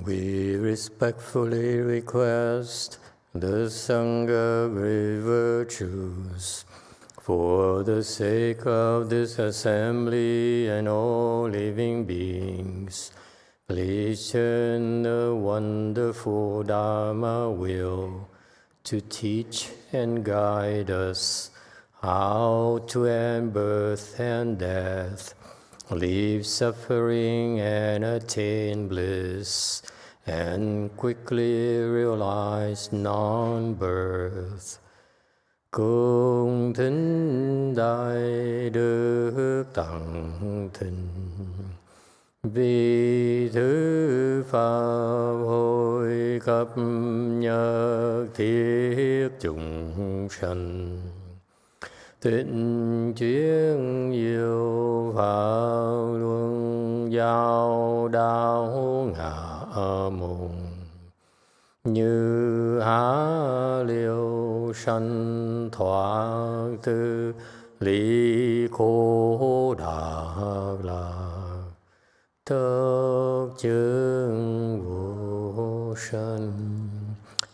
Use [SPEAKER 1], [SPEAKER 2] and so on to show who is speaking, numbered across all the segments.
[SPEAKER 1] We respectfully request the Sangha great virtues for the sake of this assembly and all living beings. Please turn the wonderful Dharma wheel to teach and guide us how to end birth and death, leave suffering and attain bliss, and quickly realize non-birth. Cung thính đại đức tặng thịnh, vì thứ pháp hội cấp nhất thiết chúng sanh. Tịnh chuyên diệu pháp luân giao đạo ngã mùng, như há liêu sanh thoát tư lý khổ đạc lạc, tất chứng vô sanh.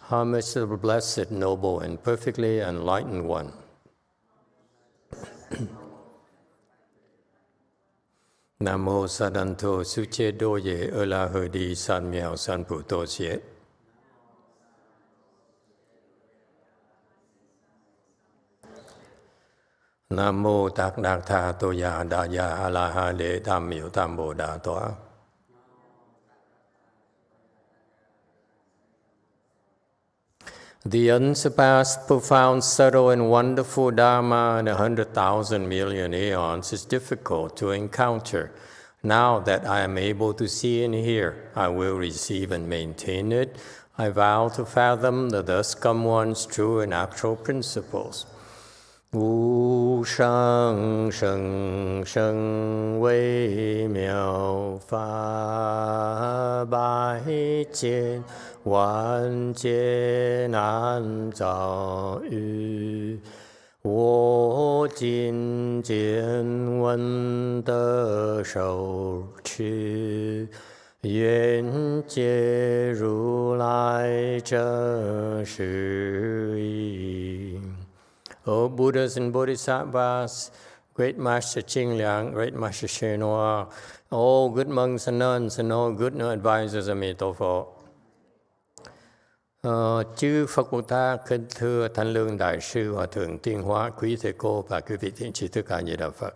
[SPEAKER 1] Homage to the blessed, noble, and perfectly enlightened one. Nam mô Sadanto Suche Doye Ela Hudi San Miao San Puto Siet. Nam mô Tạc Đạc Tha Tô Ya Đà Ya A La Ha Đế Tam Miểu Tam Bồ Đà Tòa. The unsurpassed, profound, subtle, and wonderful Dharma in 100,000 million aeons is difficult to encounter. Now that I am able to see and hear, I will receive and maintain it. I vow to fathom the thus come one's true and actual principles. Wu sheng sheng sheng wei miao fa bai jian wan jie nan zao yu. Wo jin jian wen de shou qu. Yuan jie ru lai zhe shi yi. O Buddhas and Bodhisattvas, Great Master Ching Liang, Great Master YongHua, all good monks and nuns, and all good advisors of Emitofuo. Chư Phật Bồ Tát, kính thưa Thanh Lương Đại Sư, Hòa Thượng Tiên Hóa, quý thầy cô và quý vị thiện tri thức cả nhà đạo Phật.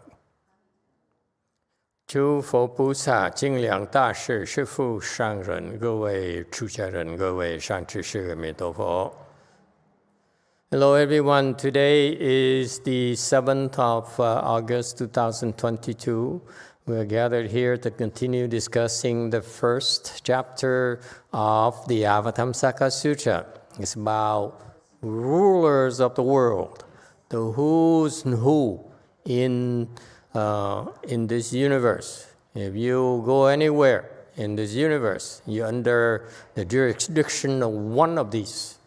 [SPEAKER 1] Chư Phật Bồ Tát, Ching Liang Đại Sư, Sư Phụ, Sang Rần,各位出家人，各位上智士Emitofuo. Hello everyone, today is the 7th of August 2022. We are gathered here to continue discussing the first chapter of the Avatamsaka Sutra. It's about rulers of the world, the who's and who in this universe. If you go anywhere in this universe, you're under the jurisdiction of one of these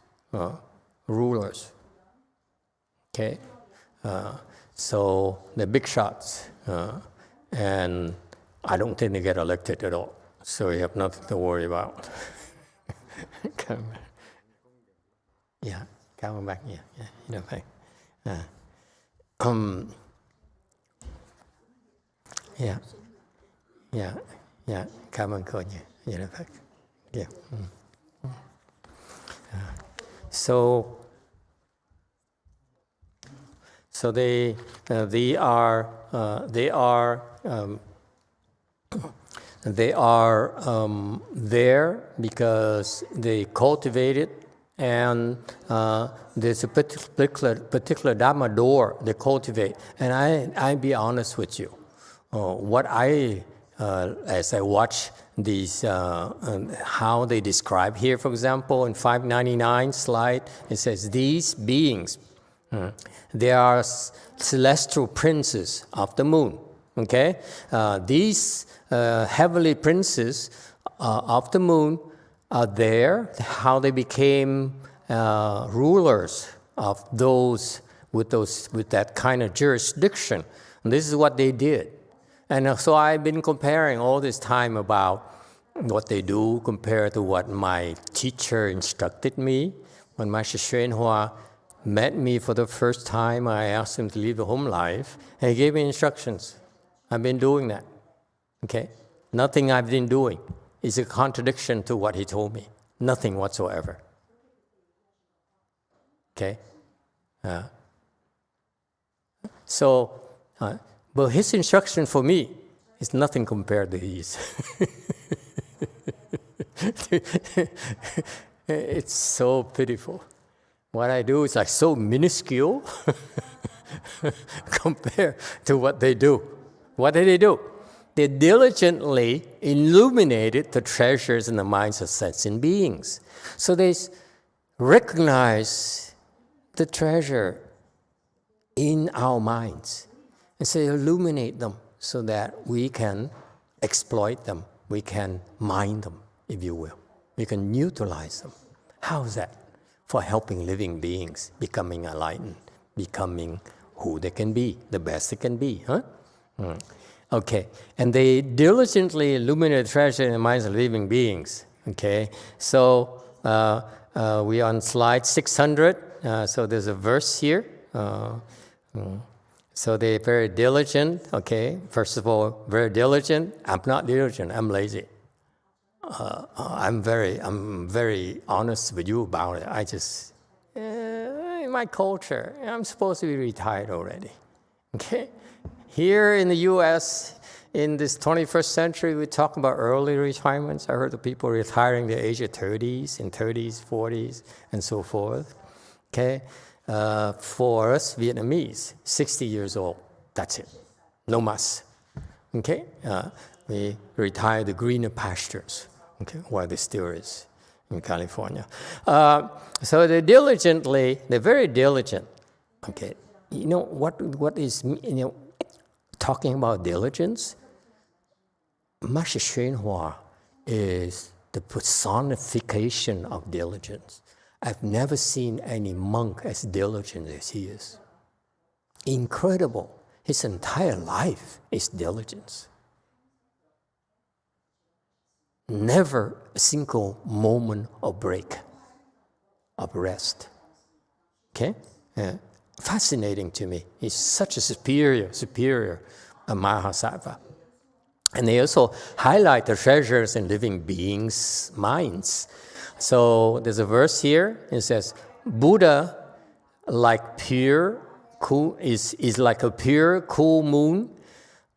[SPEAKER 1] rulers. Okay, so the big shots, and I don't think they get elected at all, so you have nothing to worry about. Come back, you know, come and go, you know, yeah. So they are there because they cultivate it, and there's a particular Dharma door they cultivate. And I be honest with you, what as I watch these, how they describe here, for example, in 599 slide, it says these beings. They are celestial princes of the moon. Okay, these heavenly princes of the moon are there. How they became rulers of those with that kind of jurisdiction. And this is what they did. And so I've been comparing all this time about what they do compared to what my teacher instructed me. When Master YongHua met me for the first time, I asked him to live a home life, and he gave me instructions. I've been doing that. Okay? Nothing I've been doing is a contradiction to what he told me. Nothing whatsoever. Okay? But his instruction for me is nothing compared to his. It's so pitiful. What I do is like so minuscule compared to what they do. What did they do? They diligently illuminated the treasures in the minds of sentient beings. So they recognize the treasure in our minds. And so they illuminate them so that we can exploit them. We can mine them, if you will. We can utilize them. How is that? For helping living beings becoming enlightened, becoming who they can be, the best they can be. Huh? Okay, and they diligently illuminate the treasure in the minds of living beings. Okay, so we're on slide 600. So there's a verse here. So they're very diligent. Okay, first of all, very diligent. I'm not diligent. I'm lazy. I'm very honest with you about it. I just in my culture, I'm supposed to be retired already. Okay. Here in the U.S., in this 21st century, we talk about early retirements. I heard of people retiring at the age of 30s, in 30s, 40s, and so forth. Okay, for us Vietnamese, 60 years old, that's it. No mas. Okay, we retire to greener pastures. Okay, while there still is in California. So they're very diligent. Okay, you know what is talking about diligence? Master YongHua is the personification of diligence. I've never seen any monk as diligent as he is. Incredible. His entire life is diligence. Never a single moment of break, of rest. Okay? Yeah. Fascinating to me. He's such a superior Mahasattva. And they also highlight the treasures in living beings' minds. So there's a verse here. It says, Buddha, like pure, cool, is like a pure, cool moon,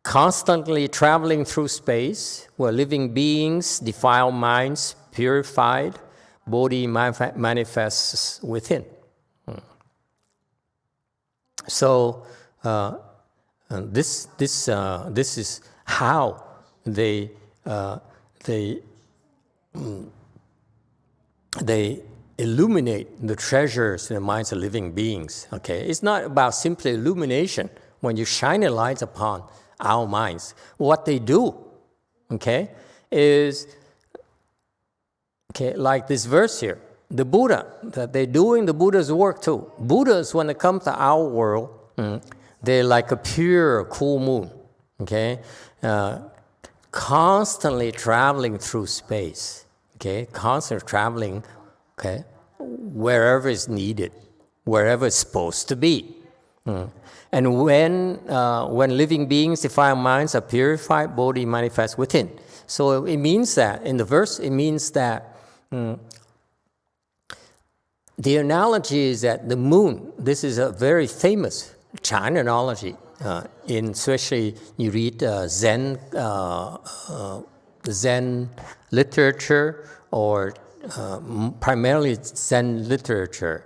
[SPEAKER 1] constantly traveling through space, where living beings, defiled minds, purified, Bodhi manifests within. So this is how they illuminate the treasures in the minds of living beings. Okay, it's not about simply illumination. When you shine a light upon our minds, what they do, okay, is like this verse here. The Buddha, that they're doing the Buddha's work too. Buddhas, when it comes to our world, they're like a pure, cool moon, okay? Constantly traveling through space, okay? Constantly traveling, okay, wherever is needed, wherever it's supposed to be. And when living beings, defiled minds, are purified, Bodhi manifests within. So it means that, in the verse, it means that the analogy is that the moon, this is a very famous China analogy. Especially you read Zen literature or primarily Zen literature.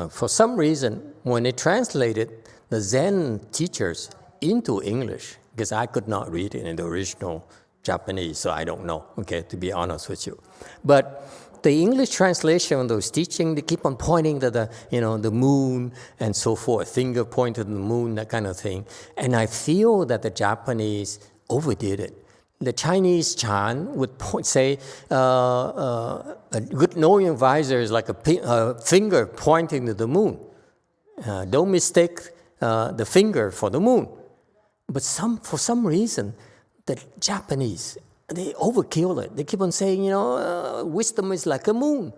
[SPEAKER 1] For some reason, when they translated the Zen teachers into English, because I could not read it in the original Japanese, so I don't know, okay, to be honest with you. But the English translation of those teachings, they keep on pointing to the moon and so forth, finger pointed to the moon, that kind of thing. And I feel that the Japanese overdid it. The Chinese Chan would say a good knowing advisor is like a finger pointing to the moon. Don't mistake the finger for the moon. But for some reason, the Japanese they overkill it. They keep on saying, wisdom is like a moon.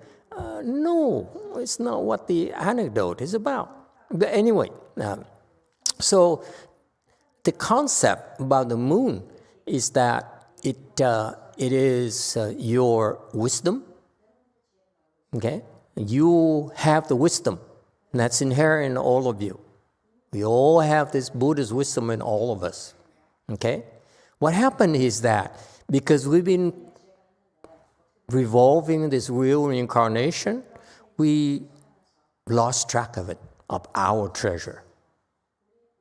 [SPEAKER 1] No, it's not what the anecdote is about. But anyway, so the concept about the moon is that it is your wisdom. Okay, you have the wisdom that's inherent in all of you. We all have this Buddha's wisdom in all of us. Okay, what happened is that because we've been revolving this wheel reincarnation, we lost track of it, of our treasure.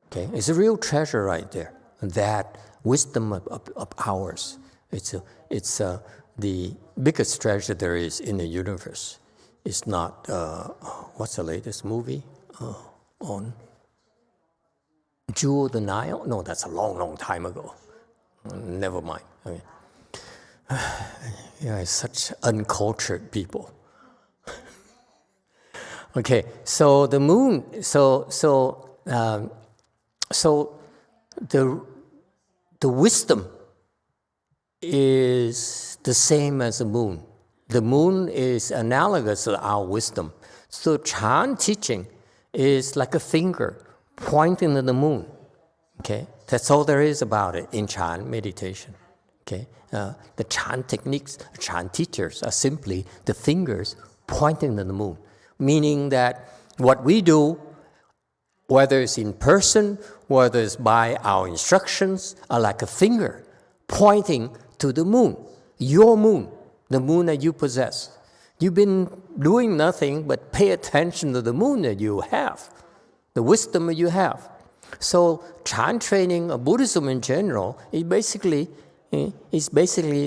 [SPEAKER 1] Okay, it's a real treasure right there. That wisdom of ours. It's the biggest treasure there is in the universe. It's not, what's the latest movie on? Jewel of the Nile? No, that's a long, long time ago. Never mind. Okay. Yeah, such uncultured people. Okay, so the moon, so the wisdom is the same as the moon. The moon is analogous to our wisdom. So Chan teaching is like a finger pointing to the moon. Okay, that's all there is about it in Chan meditation. Okay, the Chan techniques, Chan teachers are simply the fingers pointing to the moon, meaning that what we do, whether it's in person, whether it's by our instructions, are like a finger pointing to the moon, your moon, the moon that you possess. You've been doing nothing but pay attention to the moon that you have, the wisdom that you have. So Chan training, or Buddhism in general, is basically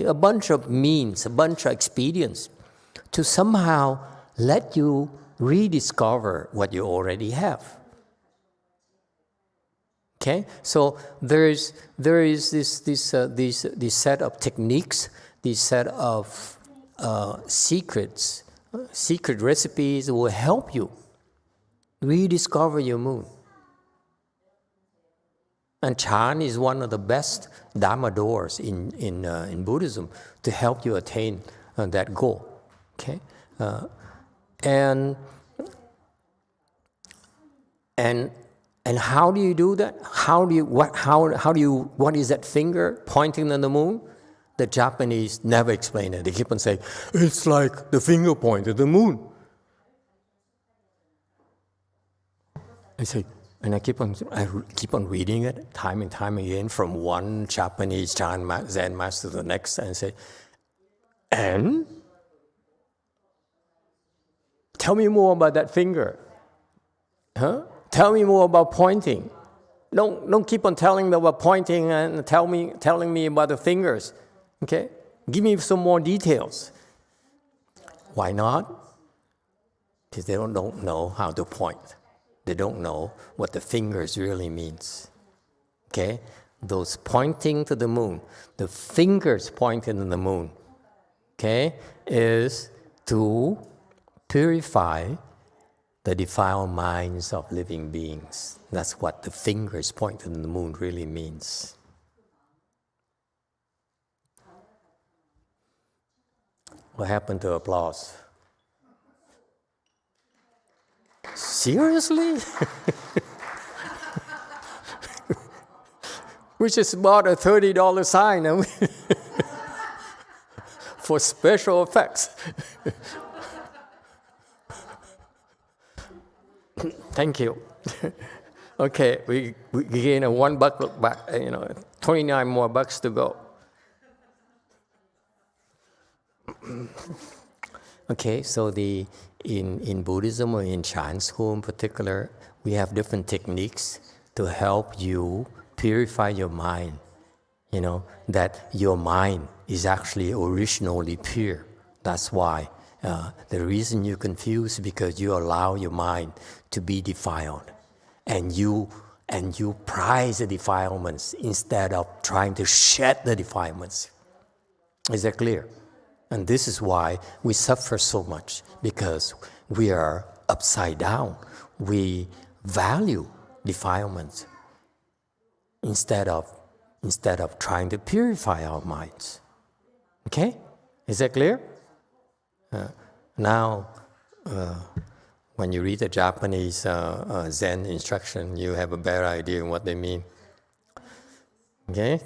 [SPEAKER 1] a bunch of means, a bunch of expedients to somehow let you rediscover what you already have. Okay, so there is this set of techniques, this set of secret recipes that will help you rediscover your moon. And Chan is one of the best Dharma doors in Buddhism to help you attain that goal. Okay, and how do you do that? What is that finger pointing at the moon? The Japanese never explain it. They keep on saying, it's like the finger point at the moon. I say, and I keep on reading it time and time again from one Japanese Zen master to the next, and say, and tell me more about that finger. Huh? Tell me more about pointing. Don't keep on telling me about pointing and telling me about the fingers. Okay? Give me some more details. Why not? Because they don't know how to point. They don't know what the fingers really means. Okay? Those pointing to the moon, the fingers pointing to the moon, okay, is to purify the defiled minds of living beings. That's what the fingers pointing to the moon really means. What happened to applause? Seriously? We just bought a $30 sign for special effects. Thank you. Okay, we gain a $1 back, 29 more bucks to go. Okay, so in Buddhism or in Chan school in particular, we have different techniques to help you purify your mind. That your mind is actually originally pure. That's why the reason you're confused is because you allow your mind to be defiled, and you prize the defilements instead of trying to shed the defilements. Is that clear? And this is why we suffer so much, because we are upside down. We value defilements instead of trying to purify our minds. Okay? Is that clear? Now, when you read the Japanese Zen instruction, you have a better idea what they mean. Okay?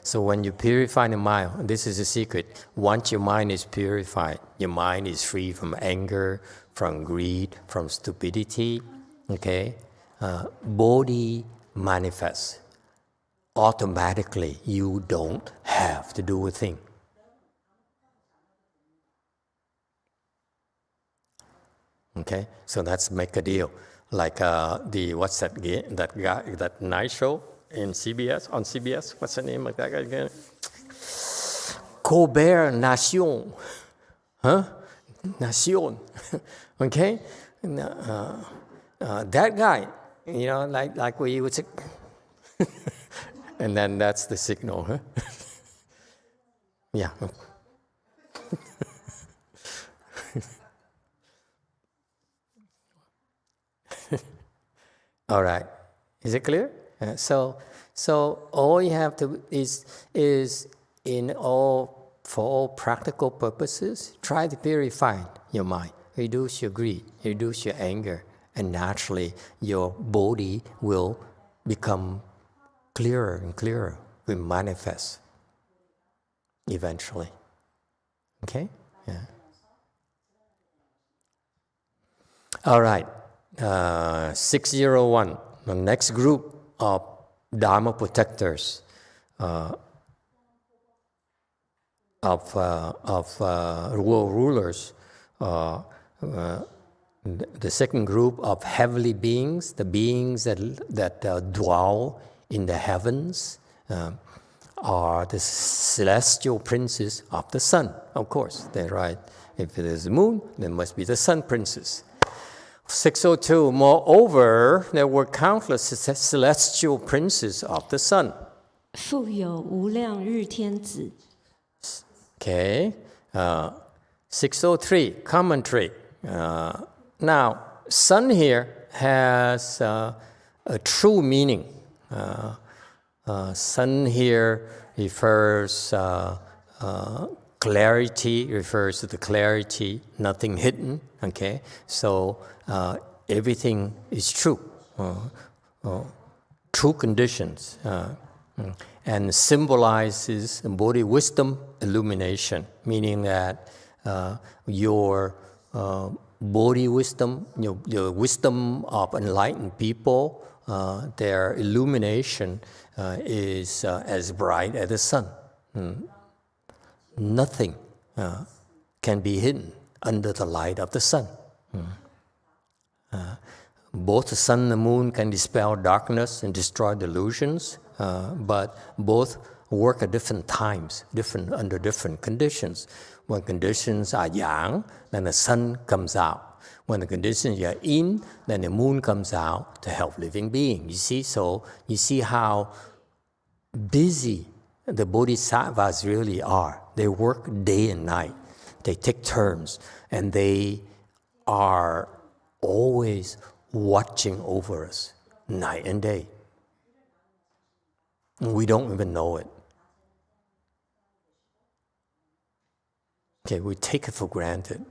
[SPEAKER 1] So when you purify the mind, this is the secret. Once your mind is purified, your mind is free from anger, from greed, from stupidity. Okay? Body manifests. Automatically, you don't have to do a thing. Okay, so let's make a deal. Like what's that guy, that night show in CBS, on CBS? What's the name of that guy again? Colbert Nation. Huh? Nation. Okay? That guy, like we would say, and then that's the signal, huh? Yeah. All right. Is it clear? So all you have to is for all practical purposes, try to purify your mind, reduce your greed, reduce your anger, and naturally your body will become clearer and clearer, will manifest eventually. Okay? Yeah. All right. 601, the next group of Dharma protectors of world rulers. The second group of heavenly beings, the beings that dwell in the heavens, are the celestial princes of the sun. Of course, they're right. If it is the moon, there must be the sun princes. 602, moreover, there were countless celestial princes of the sun.
[SPEAKER 2] 复有无量日天子。
[SPEAKER 1] Okay. 603, commentary. Now, sun here has a true meaning. Sun here refers clarity, refers to the clarity, nothing hidden. Okay, so everything is true, true conditions, and symbolizes Bodhi wisdom illumination, meaning that your Bodhi wisdom, your wisdom of enlightened people, their illumination is as bright as the sun. Nothing can be hidden under the light of the sun. Both the sun and the moon can dispel darkness and destroy delusions, but both work at different times, under different conditions. When conditions are yang, then the sun comes out. When the conditions are yin, then the moon comes out to help living beings. You see, so you see how busy the bodhisattvas really are. They work day and night. They take turns, and they are always watching over us, night and day. We don't even know it. Okay, we take it for granted.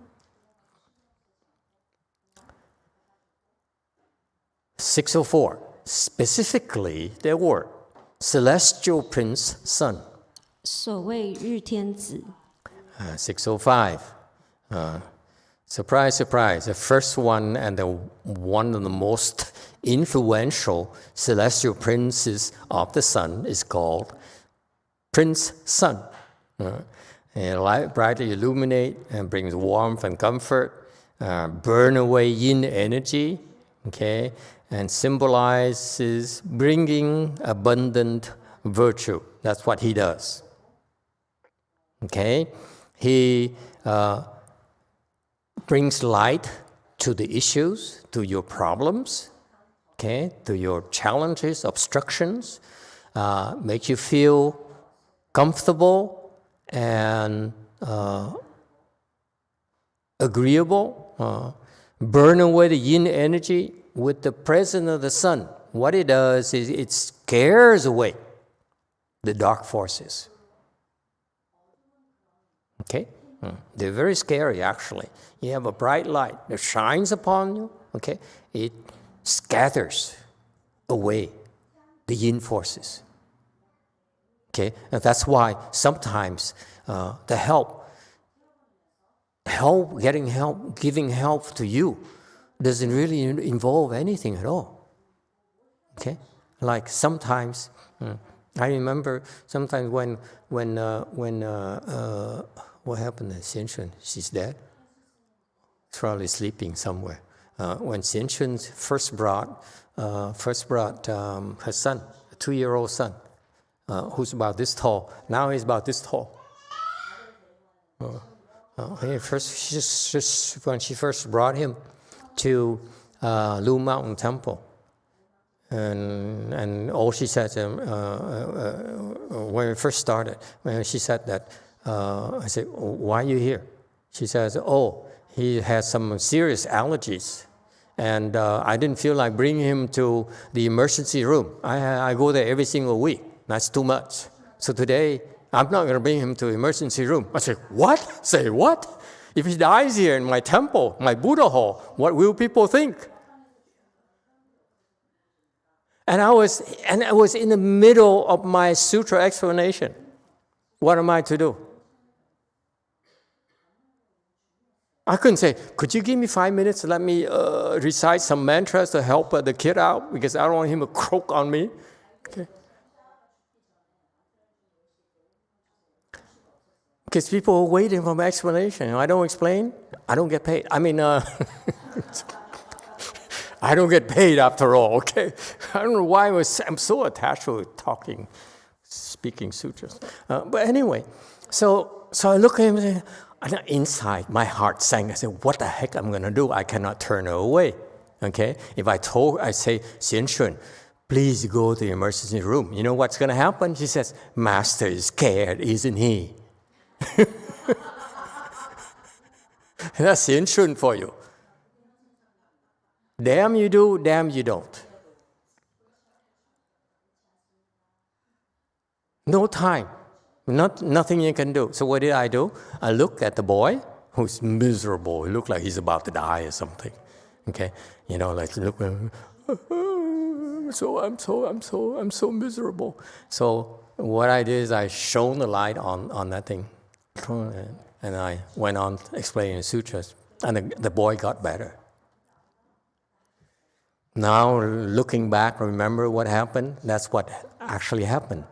[SPEAKER 1] 604, specifically there were celestial prince sun.
[SPEAKER 2] 所谓日天子。
[SPEAKER 1] 605, surprise, surprise, the first one and one of the most influential celestial princes of the sun is called Prince Sun. Light brightly illuminate and brings warmth and comfort, burn away yin energy, okay, and symbolizes bringing abundant virtue. That's what he does. Okay, he brings light to the issues, to your problems, okay, to your challenges, obstructions, make you feel comfortable and agreeable, burn away the yin energy with the presence of the sun. What it does is it scares away the dark forces. Okay? They're very scary, actually. You have a bright light that shines upon you, okay? It scatters away the yin forces. Okay? And that's why sometimes the giving help to you doesn't really involve anything at all. Okay? Like sometimes, I remember sometimes when what happened to Xianxun? She's dead. Probably sleeping somewhere. When Xianxun first brought her son, a 2-year-old son, who's about this tall. Now he's about this tall. When she first brought him to Lu Mountain Temple, and all she said when we first started, when she said that, I said, "Why are you here?" She says, "Oh, he has some serious allergies, and I didn't feel like bringing him to the emergency room. I go there every single week. That's too much. So today, I'm not going to bring him to the emergency room." I said, "What? Say what? If he dies here in my temple, my Buddha hall, what will people think?" And I was in the middle of my sutra explanation. What am I to do? I couldn't say, "Could you give me 5 minutes to let me recite some mantras to help the kid out, because I don't want him to croak on me." Okay. Because people are waiting for my explanation. I don't explain, I don't get paid. I mean, I don't get paid after all, okay? I don't know why I'm so attached to speaking sutras. But anyway, so I look at him and inside my heart sank. I said, what the heck I'm going to do? I cannot turn her away, okay? If I say, "Xianxun, please go to the emergency room." You know what's going to happen? She says, "Master is scared, isn't he?" That's Xianxun for you. Damn you do, damn you don't. No time. Nothing you can do. So what did I do? I looked at the boy who's miserable. He looked like he's about to die or something. Okay? You know, like look, I'm so miserable. So what I did is I shone the light on that thing. And I went on explaining the sutras. And the boy got better. Now, looking back, remember what happened? That's what actually happened.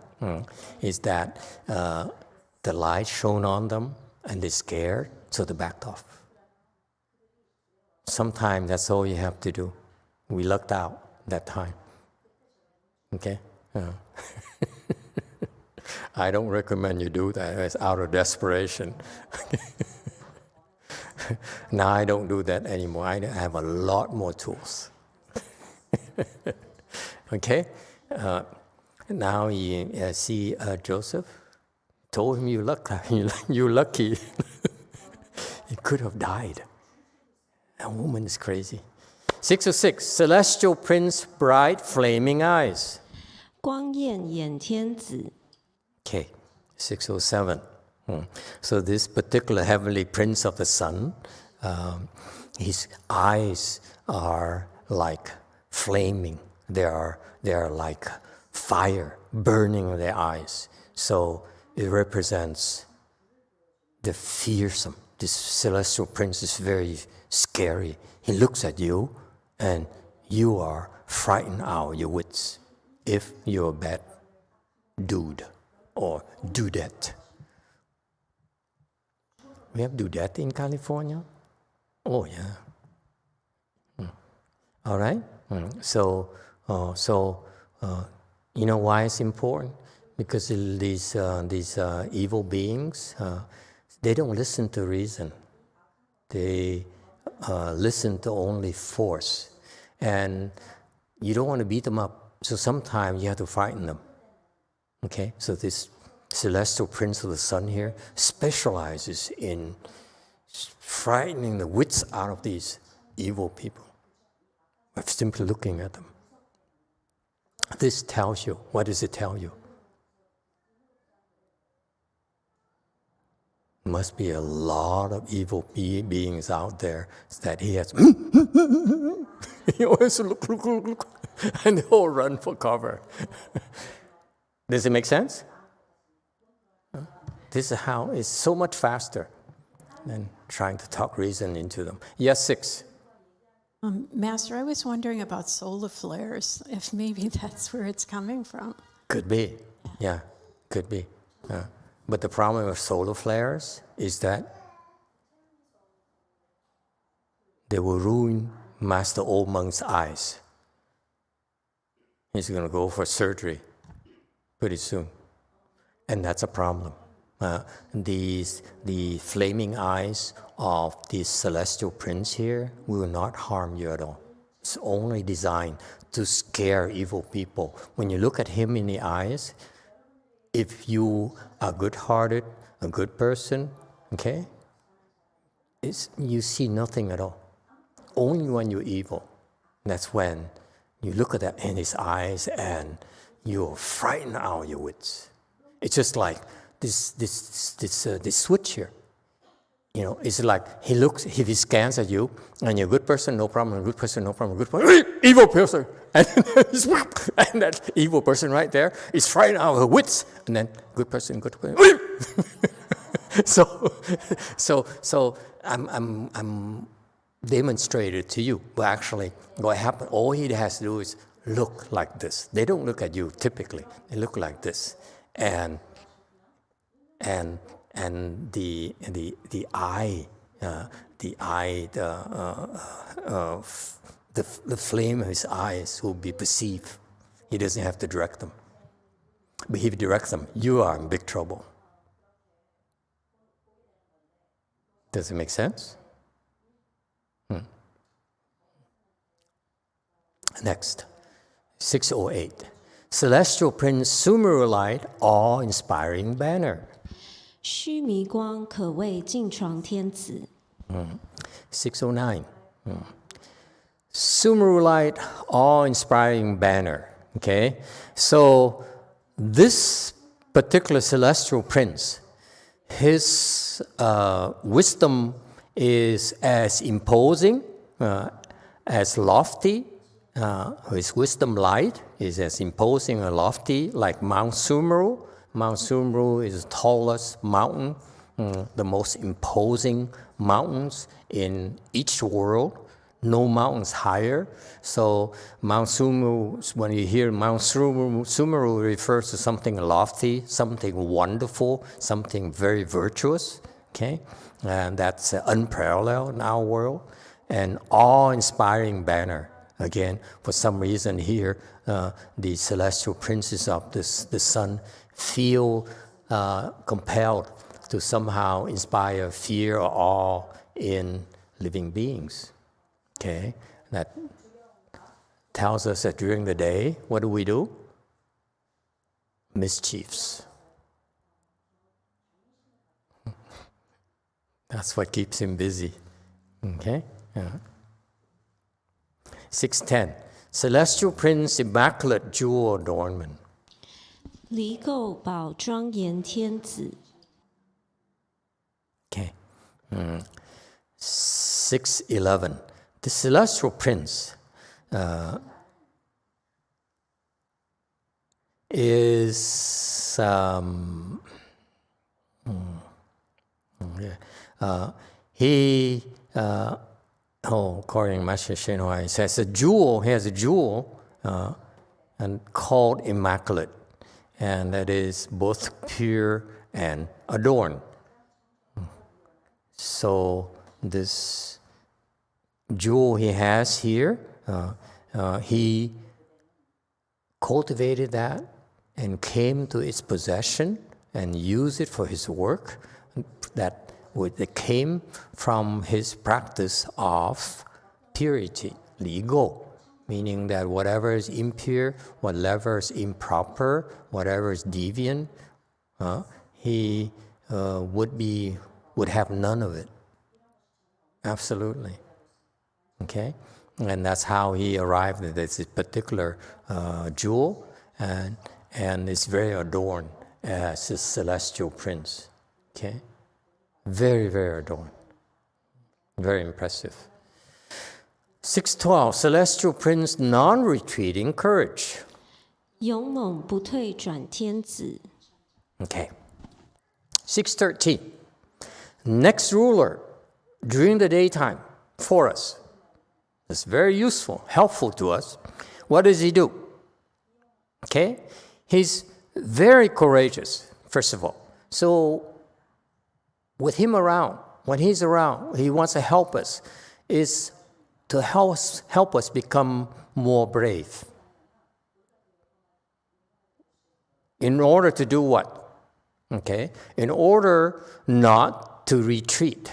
[SPEAKER 1] Is that the light shone on them, and they scared, so they backed off. Sometimes that's all you have to do. We lucked out that time. Okay? I don't recommend you do that. It's out of desperation. Now I don't do that anymore. I have a lot more tools. Okay? Now you see Joseph. Told him you're lucky. He could have died. A woman is crazy. 606, celestial prince, bright flaming eyes.
[SPEAKER 2] 光焰眼天子
[SPEAKER 1] Okay, 607. So this particular heavenly prince of the sun, his eyes are like flaming. They are like fire burning in their eyes. So it represents the fearsome. This celestial prince is very scary. He looks at you and you are frightened out of your wits if you're a bad dude or dudette. We have dudette in California? Oh, yeah. All right? So you know why it's important? Because these evil beings, they don't listen to reason. They listen to only force. And you don't want to beat them up. So sometimes you have to frighten them. Okay? So this celestial prince of the sun here specializes in frightening the wits out of these evil people by simply looking at them. This tells you, what does it tell you? Must be a lot of evil beings out there that he has. He always look, and they all run for cover. Does it make sense? This is how it's so much faster than trying to talk reason into them. Yes, 6.
[SPEAKER 3] Master, I was wondering about solar flares, if maybe that's where it's coming from.
[SPEAKER 1] Could be. Yeah, could be. But the problem with solar flares is that they will ruin Master Old Monk's eyes. He's going to go for surgery pretty soon. And that's a problem. The flaming eyes of this celestial prince here will not harm you at all. It's only designed to scare evil people. When you look at him in the eyes, if you are good-hearted, a good person, okay, you see nothing at all. Only when you're evil, that's when you look at that in his eyes and you're frightened out of your wits. It's just like this switch here. You know, it's like he looks, if he scans at you, and you're a good person, no problem, a good person, no problem, a good person, evil person. And that evil person right there is frightened out of her wits. And then good person, good person. So I'm demonstrated to you. But actually, what happened, all he has to do is look like this. They don't look at you typically. They look like this. And the flame of his eyes will be perceived. He doesn't have to direct them. But if he directs them, you are in big trouble. Does it make sense? Next, 608. Celestial Prince Sumeru Light, awe-inspiring banner.
[SPEAKER 2] 须弥光可谓净床天子。
[SPEAKER 1] 609. Sumeru Light, awe-inspiring banner. Okay, so this particular celestial prince, his wisdom is as imposing, as lofty. His wisdom light is as imposing and lofty like Mount Sumeru. Mount Sumeru is the tallest mountain, the most imposing mountains in each world. No mountains higher. So Mount Sumeru, when you hear Mount Sumeru refers to something lofty, something wonderful, something very virtuous. Okay, and that's unparalleled in our world. An awe-inspiring banner. Again, for some reason here, the celestial princes of the sun feel compelled to somehow inspire fear or awe in living beings. Okay, that tells us that during the day, what do? Mischiefs. That's what keeps him busy. Okay? 610. Celestial Prince, immaculate jewel adornment.
[SPEAKER 2] 离垢宝庄严天子。
[SPEAKER 1] Okay. 611. The celestial prince is according to Master Shenhua, he says he has a jewel and called immaculate, and that is both pure and adorned. So this jewel he has here, he cultivated that and came to its possession and used it for his work that came from his practice of purity, 离垢, meaning that whatever is impure, whatever is improper, whatever is deviant, he would have none of it. Absolutely. Okay? And that's how he arrived at this particular jewel, and is very adorned as a celestial prince. Okay? Very, very adorned. Very impressive. 612, celestial prince, non-retreating courage.
[SPEAKER 2] 勇猛不退转天子。
[SPEAKER 1] Okay. 613, next ruler during the daytime for us. It's very useful, helpful to us. What does he do? Okay? He's very courageous, first of all. So, with him around, when he's around, he wants to help us, is to help us become more brave. In order to do what? Okay? In order not to retreat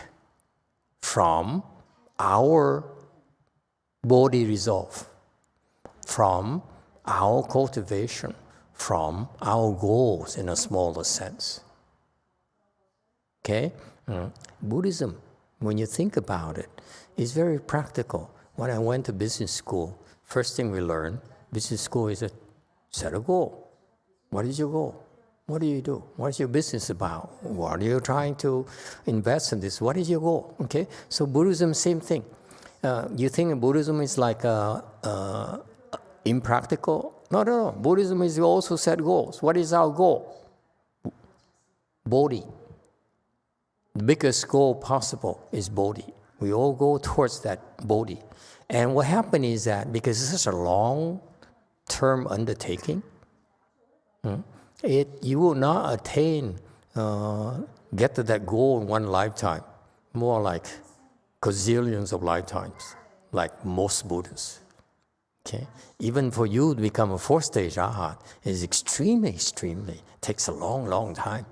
[SPEAKER 1] from our body resolve, from our cultivation, from our goals in a smaller sense. Okay? Buddhism, when you think about it, is very practical. When I went to business school, first thing we learned, business school is a set a goal. What is your goal? What do you do? What is your business about? What are you trying to invest in this? What is your goal? Okay? So Buddhism, same thing. You think Buddhism is like impractical? No. Buddhism is also set goals. What is our goal? Bodhi. The biggest goal possible is Bodhi. We all go towards that Bodhi. And what happened is that because it's such a long-term undertaking, you will not attain, get to that goal in one lifetime. More like gazillions of lifetimes, like most Buddhists. Okay? Even for you to become a fourth stage Arhat is extremely, takes a long, long time.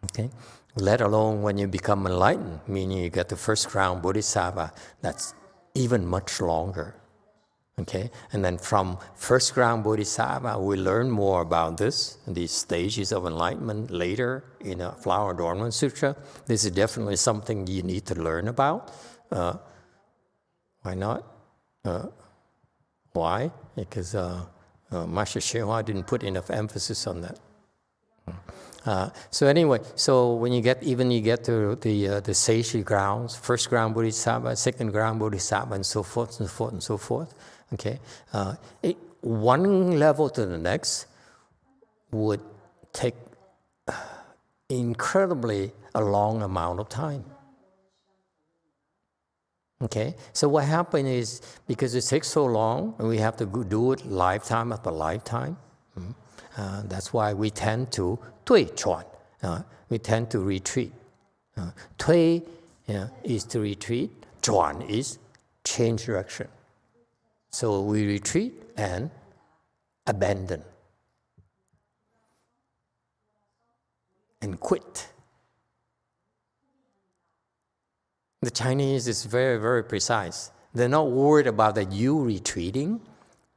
[SPEAKER 1] Okay? Let alone when you become enlightened, meaning you get the first ground Bodhisattva, that's even much longer. Okay? And then from first ground Bodhisattva, we learn more about this, these stages of enlightenment later in a Flower Adornment Sutra. This is definitely something you need to learn about. Why not? Why? Because Master YongHua didn't put enough emphasis on that. So anyway, so when you get to the sage grounds, first ground Bodhisattva, second ground Bodhisattva, and so forth and so forth and so forth. Okay, one level to the next would take incredibly a long amount of time. Okay, so what happened is because it takes so long, and we have to do it lifetime after lifetime. That's why we tend to 退转. We tend to retreat. 退 is to retreat. 转 is change direction. So we retreat and abandon and quit. The Chinese is very, very precise. They're not worried about that you retreating,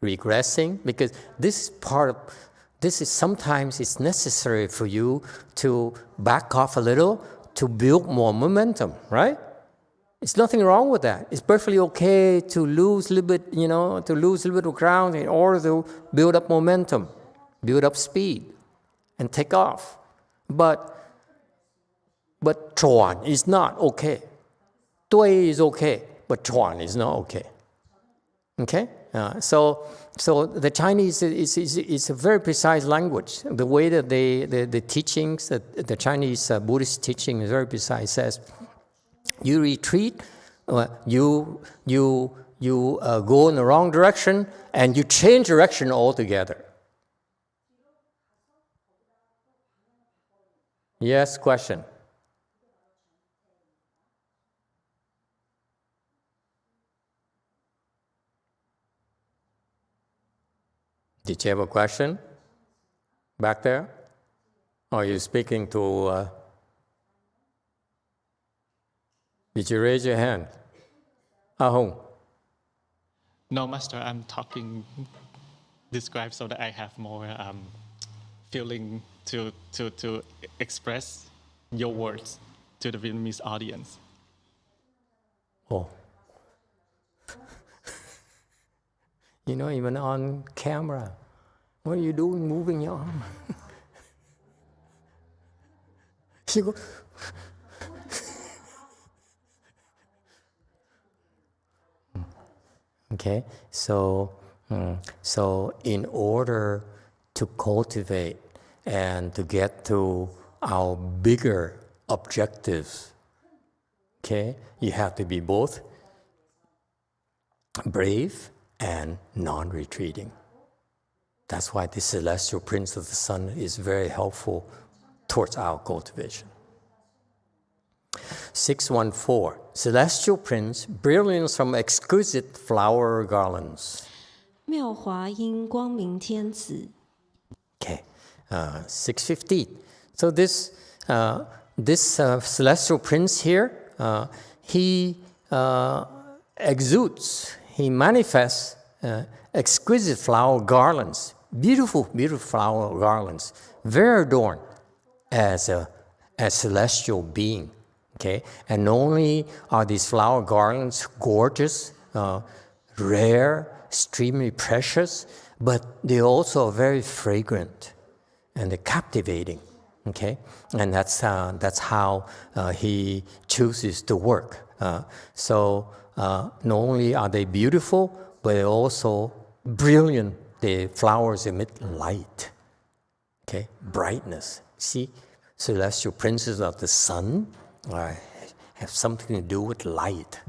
[SPEAKER 1] regressing, because this is sometimes it's necessary for you to back off a little to build more momentum, right? It's nothing wrong with that. It's perfectly okay to lose a little bit, to lose a little bit of ground in order to build up momentum, build up speed, and take off. But 转 is not okay. 对 is okay, but 转 is not okay. Okay? So the Chinese is a very precise language. The way that the teachings, the Chinese Buddhist teaching is very precise. It says, you retreat, you go in the wrong direction, and you change direction altogether. Yes, question? Did you have a question back there? Or are you speaking to... Did you raise your hand? Ahong.
[SPEAKER 4] No, Master, I'm talking, describe so that I have more feeling to express your words to the Vietnamese audience.
[SPEAKER 1] Oh. Even on camera, what are you doing moving your arm? 마시고. Okay, so in order to cultivate and to get to our bigger objectives, okay, you have to be both brave and non-retreating. That's why the celestial prince of the sun is very helpful towards our cultivation. 614, celestial prince, brilliance from exquisite flower garlands.
[SPEAKER 2] 妙华音光明天子。
[SPEAKER 1] Okay, 615. So this celestial prince here, he exudes, he manifests exquisite flower garlands, beautiful, beautiful flower garlands, very adorned as a celestial being. Okay, and not only are these flower garlands gorgeous, rare, extremely precious, but they also are very fragrant and they're captivating. Okay, and that's how he chooses to work. So not only are they beautiful, but they're also brilliant. The flowers emit light. Okay, brightness. See, celestial princes of the sun have something to do with light.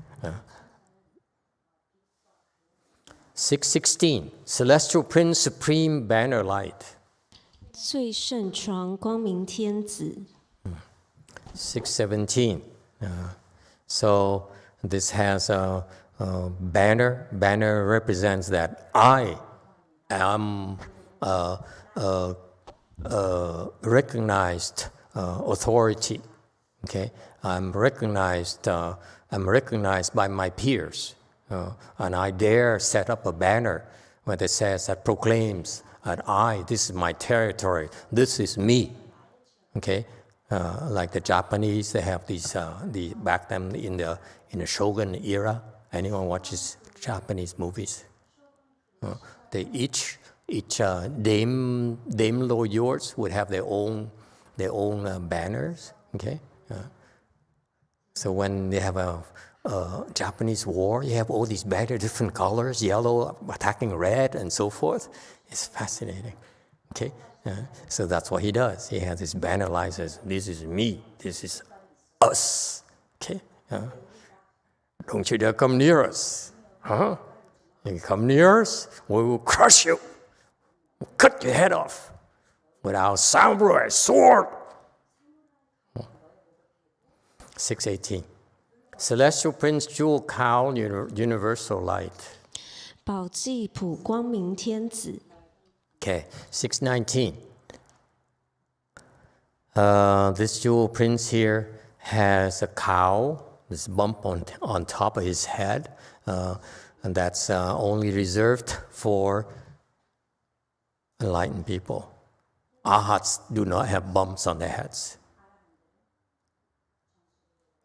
[SPEAKER 1] 616, celestial prince, supreme banner light.
[SPEAKER 2] 最盛床光明天子。
[SPEAKER 1] 617. So this has a banner. Banner represents that I am recognized authority. Okay, I'm recognized by my peers, and I dare set up a banner where it says that proclaims that this is my territory, this is me. Okay, like the Japanese, they have these back then in the Shogun era. Anyone watches Japanese movies? They each daimyo lords would have their own banners. Okay. So when they have a Japanese war, you have all these banners, different colors, yellow attacking red, and so forth. It's fascinating. Okay, so that's what he does. He has this banner line says, "This is me. This is us." Okay, don't you dare come near us. If you come near us, we will crush you. We'll cut your head off with our samurai sword. 618. Celestial Prince Jewel Cow Universal Light.
[SPEAKER 2] 宝济普光明天子。
[SPEAKER 1] Okay, 619. This jewel prince here has a cow, this bump on top of his head, and that's only reserved for enlightened people. Arhats do not have bumps on their heads.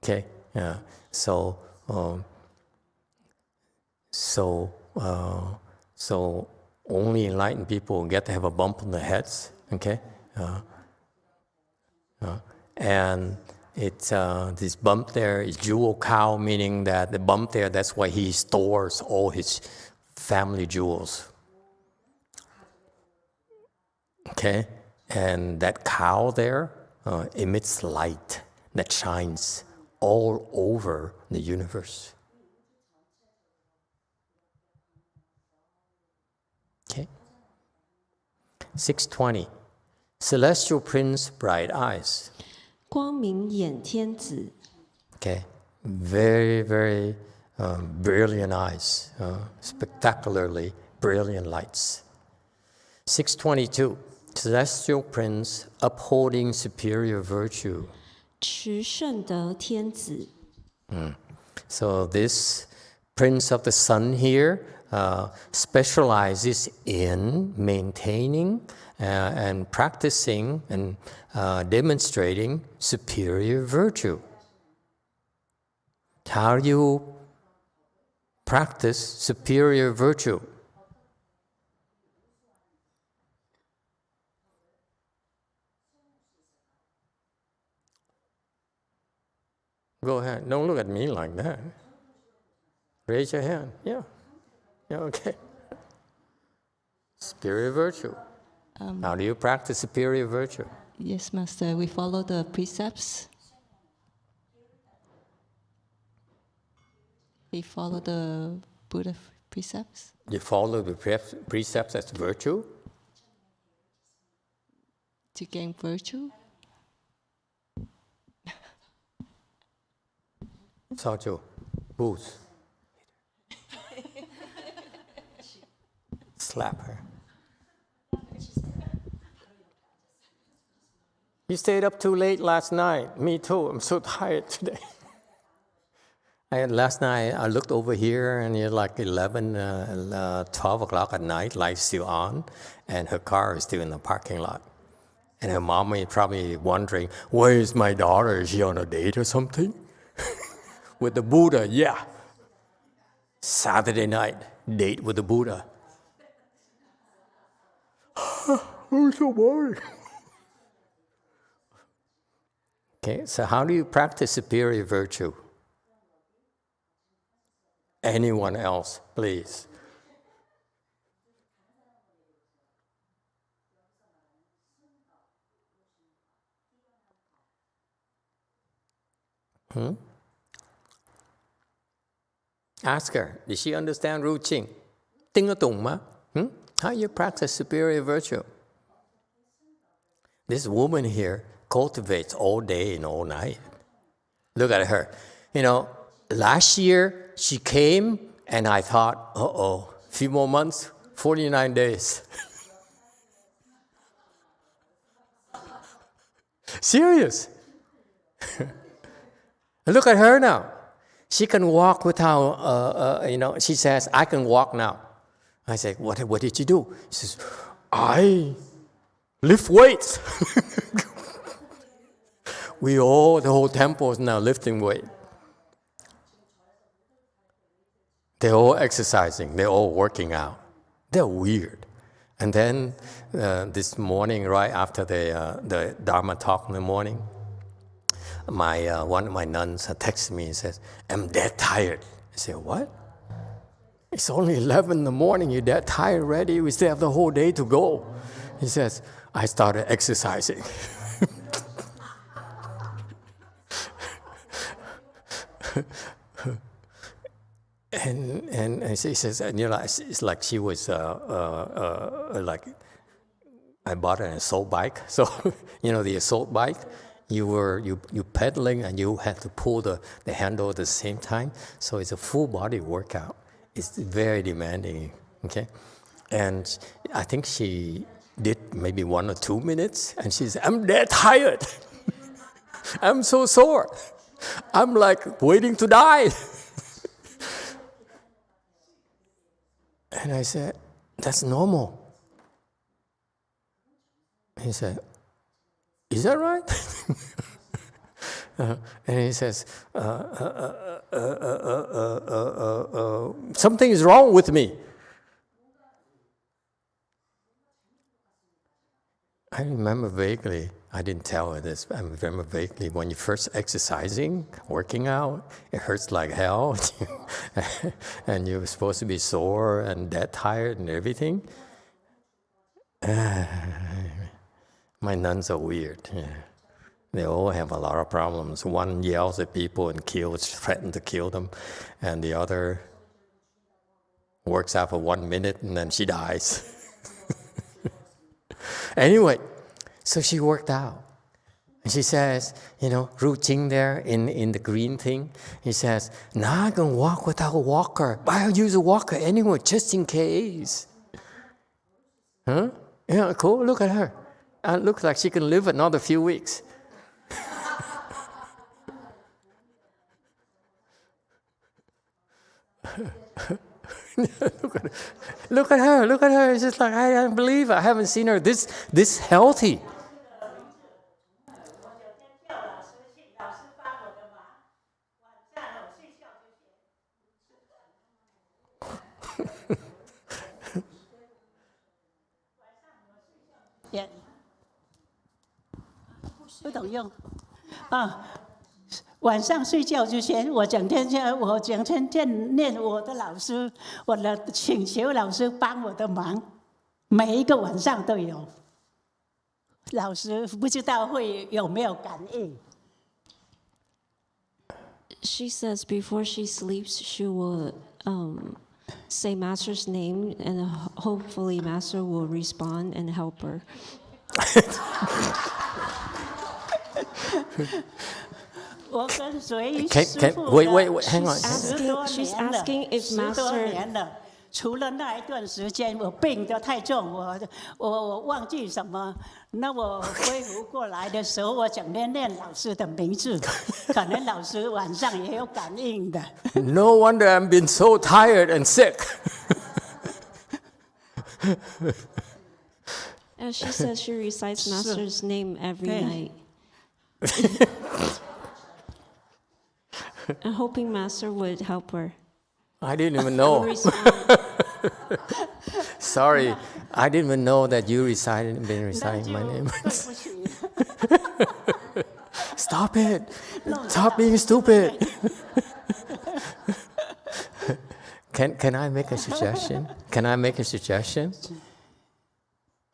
[SPEAKER 1] Okay, so only enlightened people get to have a bump on their heads. Okay, and it's this bump there is jewel cow, meaning that the bump there, that's why he stores all his family jewels. Okay, and that cow there emits light that shines all over the universe. Okay. 620. Celestial Prince, bright eyes.
[SPEAKER 2] 光明眼天子。
[SPEAKER 1] Okay. Very, very brilliant eyes. Spectacularly brilliant lights. 622. Celestial Prince, upholding superior virtue.
[SPEAKER 2] 持圣德天子。
[SPEAKER 1] So this Prince of the Sun here specializes in maintaining and practicing and demonstrating superior virtue. How do you practice superior virtue? Go ahead. Don't look at me like that. Raise your hand. Yeah. Yeah, okay. Superior virtue. How do you practice superior virtue?
[SPEAKER 5] Yes, Master. We follow the precepts. We follow the Buddha precepts.
[SPEAKER 1] You follow the precepts as virtue?
[SPEAKER 5] To gain virtue.
[SPEAKER 1] Sajo, booze. Slap her. You stayed up too late last night. Me too. I'm so tired today. Last night, I looked over here, and it's like 12 o'clock at night, lights still on, and her car is still in the parking lot. And her mom is probably wondering, where is my daughter? Is she on a date or something? With the Buddha, yeah. Saturday night, date with the Buddha. I'm so bored. Okay, so how do you practice superior virtue? Anyone else, please? Ask her, did she understand Ru Qing? Tinh ở tùng mà? How you practice superior virtue? This woman here cultivates all day and all night. Look at her. Last year she came and I thought, a few more months, 49 days. Serious. Look at her now. She can walk without, she says, I can walk now. I say, what did you do? She says, I lift weights. The whole temple is now lifting weight. They're all exercising. They're all working out. They're weird. And then this morning, right after the Dharma talk in the morning, one of my nuns texted me and says, I'm dead tired. I said, what? It's only 11 in the morning. You're dead tired already? We still have the whole day to go. He says, I started exercising. And he says, it's like she was like, I bought an assault bike. So, the assault bike, you pedaling and you had to pull the handle at the same time. So it's a full body workout. It's very demanding, okay? And I think she did maybe 1 or 2 minutes, and she said, I'm dead tired. I'm so sore. I'm like waiting to die. And I said, that's normal. He said, is that right? And he says, something is wrong with me. I remember vaguely, I didn't tell her this, but I remember vaguely when you're first exercising, working out, it hurts like hell. And you're supposed to be sore and dead tired and everything. My nuns are weird. Yeah. They all have a lot of problems. One yells at people and threatens to kill them. And the other works out for 1 minute and then she dies. Anyway, so she worked out. And she says, Ru Qing there in the green thing, he says, now I can walk without a walker. But I'll use a walker anyway, just in case. Huh? Yeah, cool. Look at her. It looks like she can live another few weeks. Look at her. It's just like, I don't believe it. I haven't seen her this healthy.
[SPEAKER 6] 晚上睡觉之前，我整天念我的老师，我的请求老师帮我的忙，每一个晚上都有。老师不知道会有没有感应。
[SPEAKER 2] She says before she sleeps, she will say Master's name, and hopefully Master will respond and help her.
[SPEAKER 6] 我跟随
[SPEAKER 1] Wait, hang on.
[SPEAKER 2] She's asking if
[SPEAKER 6] 10多
[SPEAKER 2] Master
[SPEAKER 6] 年了，除了那一段时间我病得太重，我忘记什么。那我恢复过来的时候，我整天念老师的名字，可能老师晚上也有感应的。
[SPEAKER 1] No wonder I'm been so tired and sick.
[SPEAKER 2] And she says she recites Master's name every night. And hoping Master would help her.
[SPEAKER 1] I didn't even know. Sorry, I didn't even know that you been reciting my name. Stop it! Stop being stupid. Can I make a suggestion? Can I make a suggestion?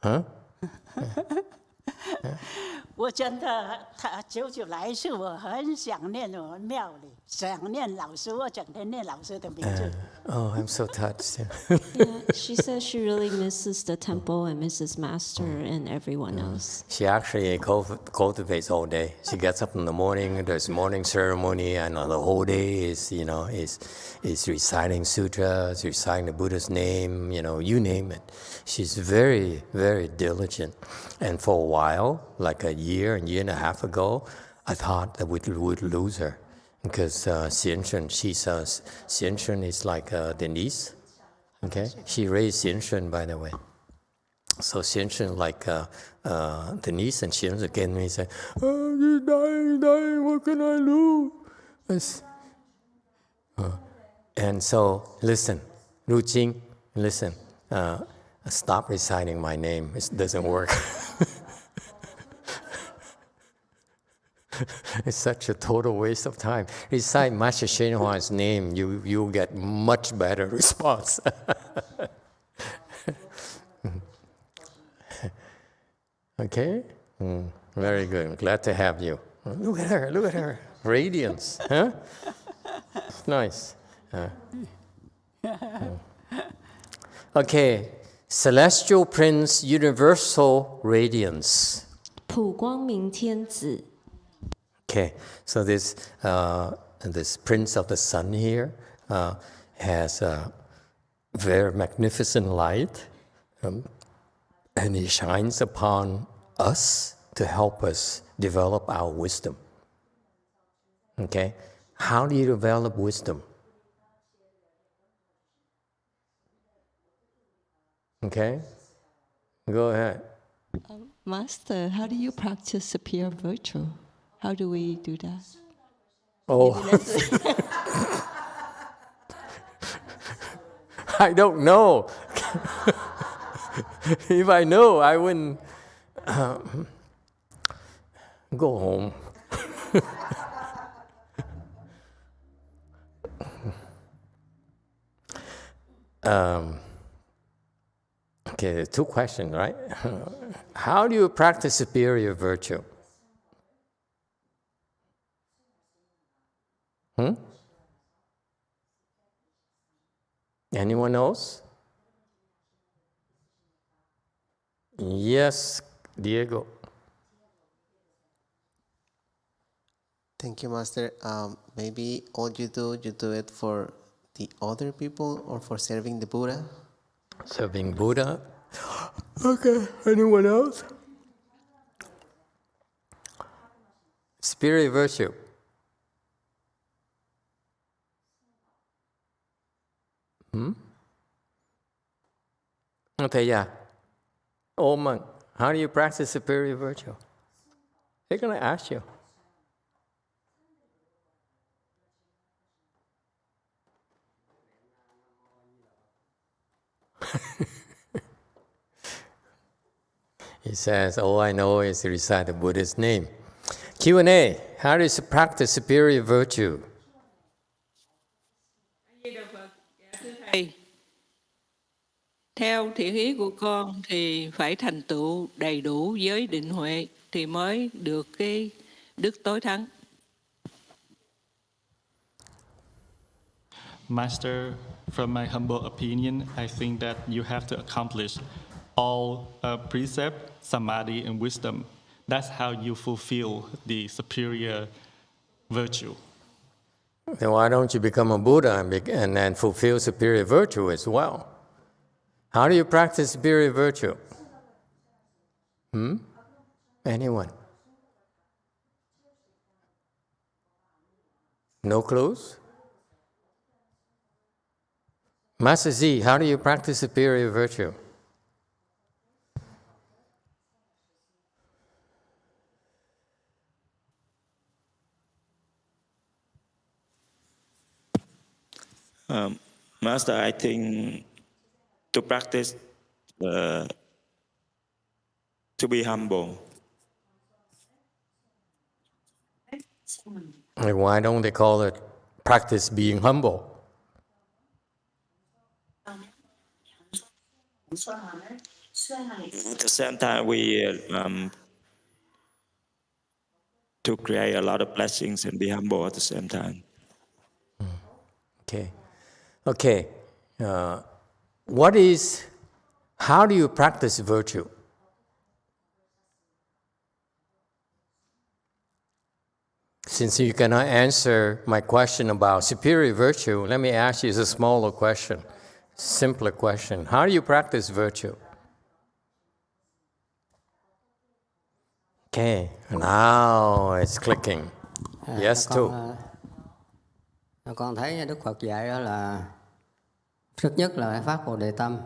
[SPEAKER 1] Huh?
[SPEAKER 6] 我真的，他久久来一次，我很想念我们庙里，想念老师，我整天念老师的名字。
[SPEAKER 1] Oh, I'm so touched.
[SPEAKER 2] Yeah, she says she really misses the temple and misses Master and everyone else.
[SPEAKER 1] She actually cultivates all day. She gets up in the morning, there's morning ceremony, and the whole day is reciting sutras, reciting the Buddha's name, you name it. She's very, very diligent. And for a while, like a year and a half ago, I thought that we would lose her. Because Xianshun, Xianshun is like the niece, okay? She raised Xianshun, by the way. So Xianshun like the niece, and Xianshun came to me and said, "Oh, you're dying, what can I do?" And so, listen, Ru Jing, listen, stop reciting my name, it doesn't work. It's such a total waste of time. Recite Master YongHua's name, you'll get much better response. Okay? Very good. Glad to have you. Look at her. Radiance. Huh? Nice. Okay. Celestial Prince, Universal Radiance.
[SPEAKER 2] 普光明天子
[SPEAKER 1] Okay, so this Prince of the Sun here has a very magnificent light, and he shines upon us to help us develop our wisdom. Okay, how do you develop wisdom? Okay, go ahead.
[SPEAKER 5] Master, how do you practice superior virtue? How do we do that?
[SPEAKER 1] Oh, I don't know. If I know, I wouldn't go home. Okay, two questions, right? How do you practice superior virtue? Anyone else? Yes, Diego.
[SPEAKER 7] Thank you, Master. Maybe all you do it for the other people or for serving the Buddha?
[SPEAKER 1] Serving Buddha. Okay, anyone else? Superior virtue. Okay, yeah. Old monk, how do you practice superior virtue? They're going to ask you. He says, all I know is to recite the Buddha's name. Q&A. how do you practice superior virtue?
[SPEAKER 8] Thầy, theo thiện ý của con thì phải thành tựu đầy đủ giới định huệ thì mới được cái đức tối thắng.
[SPEAKER 4] Master, from my humble opinion, I think that you have to accomplish all precept, samadhi, and wisdom. That's how you fulfill the superior virtue.
[SPEAKER 1] Then why don't you become a Buddha and then fulfill superior virtue as well? How do you practice superior virtue? Anyone? No clues? Master Z, how do you practice superior virtue?
[SPEAKER 9] Master, I think to practice to be humble.
[SPEAKER 1] Why don't they call it practice being humble?
[SPEAKER 9] At the same time, we to create a lot of blessings and be humble at the same time.
[SPEAKER 1] Okay. How do you practice virtue? Since you cannot answer my question about superior virtue, let me ask you a smaller question, simpler question. How do you practice virtue? Okay, now it's clicking. Yes, too.
[SPEAKER 10] Con thấy Đức Phật dạy đó là trước nhất là phải phát Bồ Đề Tâm.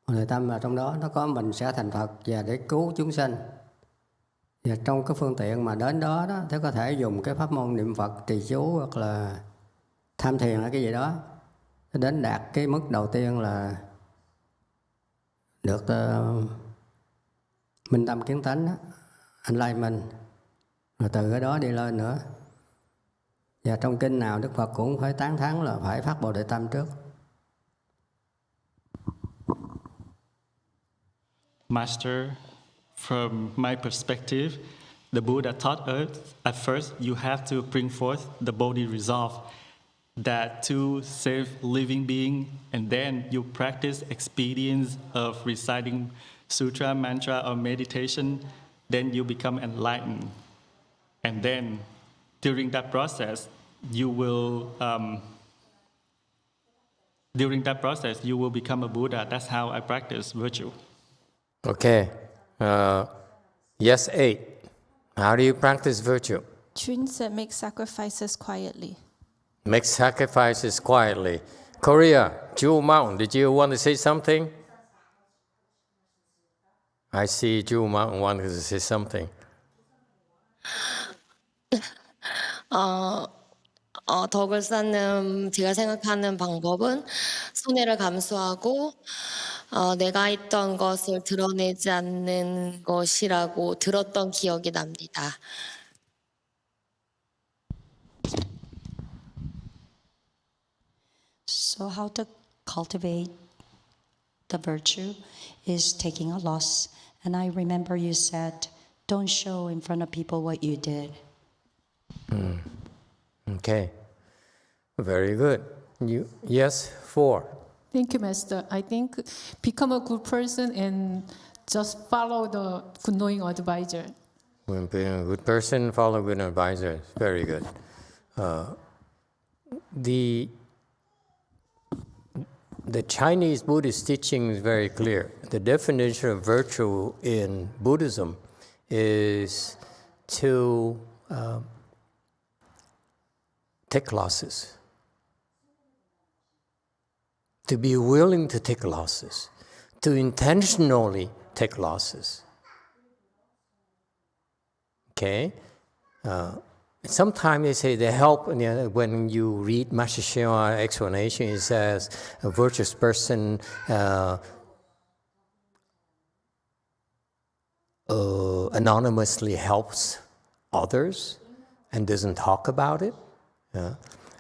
[SPEAKER 10] Bồ Đề Tâm là trong đó nó có mình sẽ thành Phật và để cứu chúng sinh. Và trong cái phương tiện mà đến đó thì có thể dùng cái pháp môn niệm Phật, trì chú hoặc là tham thiền hay cái gì đó. Đến đạt cái mức đầu tiên là được minh tâm kiến tánh, enlightenment. Rồi từ cái đó đi lên nữa. Và trong kinh nào Đức Phật cũng phải tán thán là phải phát Bồ Đề Tâm trước.
[SPEAKER 4] Master, from my perspective, the Buddha taught us at first you have to bring forth the Bodhi resolve that to save living being, and then you practice expedience of reciting sutra, mantra, or meditation, then you become enlightened. And then during that process, you will become a Buddha. That's how I practice virtue.
[SPEAKER 1] Okay. Yes, 8. How do you practice virtue?
[SPEAKER 11] Chun said make sacrifices quietly.
[SPEAKER 1] Make sacrifices quietly. Korea, Jewel Mountain, did you want to say something? I see Jewel Mountain wanted to say something.
[SPEAKER 12] 덕을 쌓는 제가 생각하는 방법은 손해를 감수하고 내가 했던 것을 드러내지 않는 것이라고 들었던 기억이 납니다.
[SPEAKER 13] So how to cultivate the virtue is taking a loss. And I remember you said, don't show in front of people what you did.
[SPEAKER 1] Okay. Very good. Yes, 4.
[SPEAKER 3] Thank you, Master. I think become a good person and just follow the good knowing advisor.
[SPEAKER 1] When being a good person, follow good advisor. Very good. The Chinese Buddhist teaching is very clear. The definition of virtue in Buddhism is to take losses. To be willing to take losses. To intentionally take losses. Okay? Sometimes they say they help, when you read Master Hsuan explanation, it says a virtuous person anonymously helps others. and doesn't talk about it.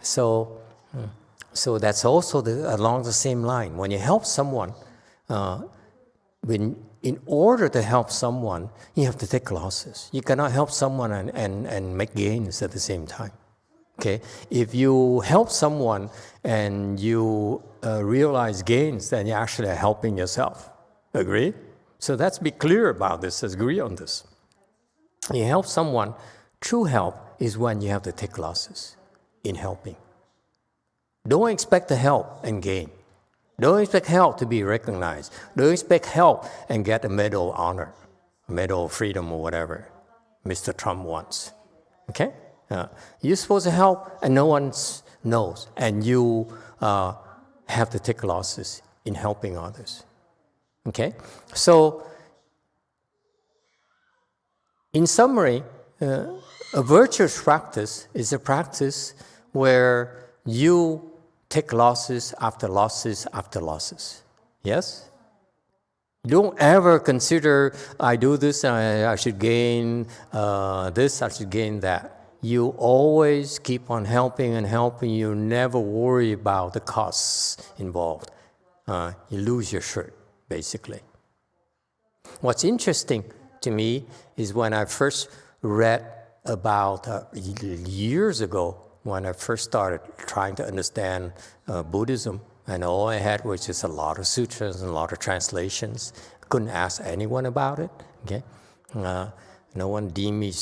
[SPEAKER 1] So that's also along the same line. When you help someone, in order to help someone, you have to take losses. You cannot help someone and make gains at the same time. Okay? If you help someone and you realize gains, then you're actually helping yourself. Agree? So let's be clear about this, agree on this. You help someone, true help is when you have to take losses in helping. Don't expect to help and gain. Don't expect help to be recognized. Don't expect help and get a medal of honor, a medal of freedom or whatever Mr. Trump wants. Okay? You're supposed to help and no one knows. And you have to take losses in helping others. Okay? So, in summary, a virtuous practice is a practice where you take losses after losses after losses. Yes? Don't ever consider, I do this, I should gain this, I should gain that. You always keep on helping and helping. You never worry about the costs involved. You lose your shirt, basically. What's interesting to me is when I first read about years ago, when I first started trying to understand Buddhism, and all I had was just a lot of sutras and a lot of translations. I couldn't ask anyone about it. Okay, no one deemed me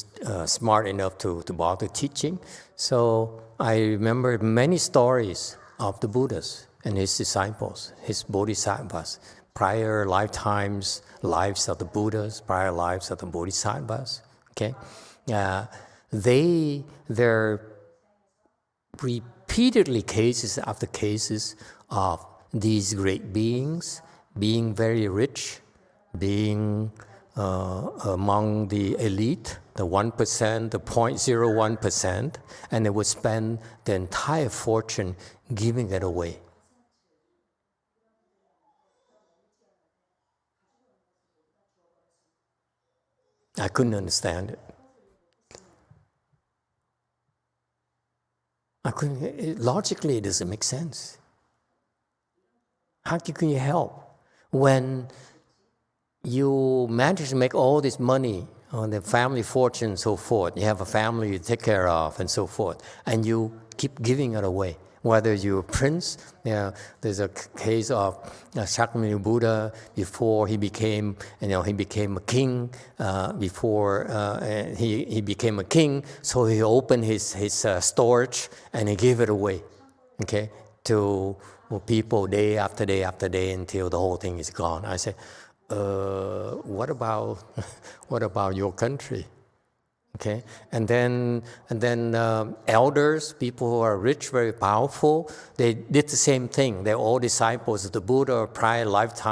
[SPEAKER 1] smart enough to bother teaching. So I remember many stories of the Buddhas and his disciples, his bodhisattvas, prior lifetimes, lives of the Buddhas, prior lives of the bodhisattvas. Okay, they're repeatedly cases after cases of these great beings being very rich, being among the elite, the 1%, the 0.01%, and they would spend the entire fortune giving it away. I couldn't understand it. Logically, it doesn't make sense. How can you help when you manage to make all this money on the family fortune and so forth? You have a family you take care of and so forth, and you keep giving it away. Whether you're a prince, there's a case of Shakyamuni Buddha before he became, he became a king. Before he became a king, so he opened his storage and he gave it away, okay, to people day after day after day until the whole thing is gone. I said, what about your country? Okay, and then elders, people who are rich, very powerful, they did the same thing. They're all disciples of the Buddha or prior lives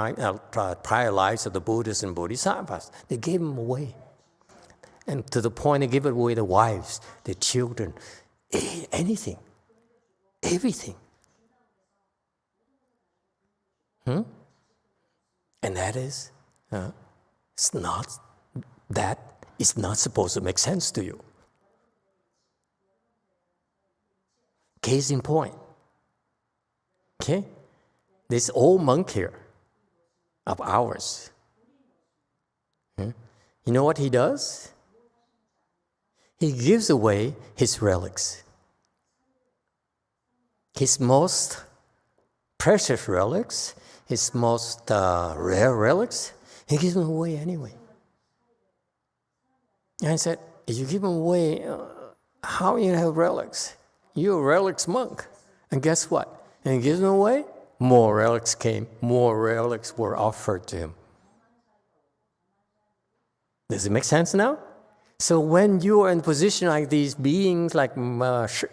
[SPEAKER 1] of the Buddhas and Bodhisattvas. They gave them away, and to the point they gave it away their wives, their children, anything, everything. And that is, it's not supposed to make sense to you. Case in point. Okay? This old monk here of ours. You know what he does? He gives away his relics. His most precious relics, his most rare relics, he gives them away anyway. And I said, if you give them away, how you have relics? You're a relics monk. And guess what? And he gives them away, more relics came, more relics were offered to him. Does it make sense now? So when you are in a position like these beings, like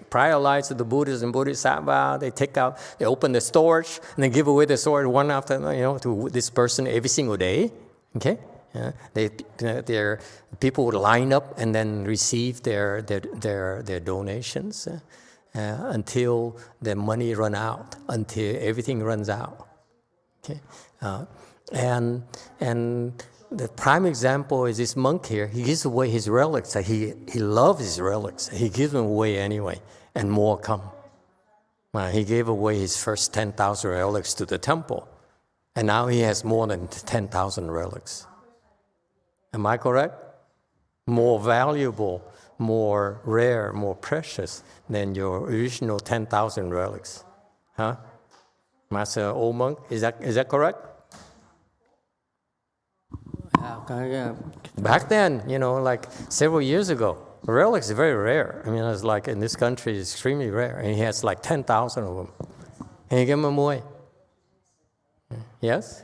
[SPEAKER 1] prior lives of the Buddhas and Bodhisattva, they open the storage and they give away the storage one after, to this person every single day. Okay? People would line up and then receive their donations until the money run out, until everything runs out. Okay, and the prime example is this monk here. He gives away his relics. He loves his relics. He gives them away anyway, and more come. He gave away his first 10,000 relics to the temple, and now he has more than 10,000 relics. Am I correct? More valuable, more rare, more precious than your original 10,000 relics. Huh? Master old monk, is that correct? Back then, like several years ago, relics are very rare. I mean, it's like in this country, it's extremely rare. And he has like 10,000 of them. And he gave them away. Yes?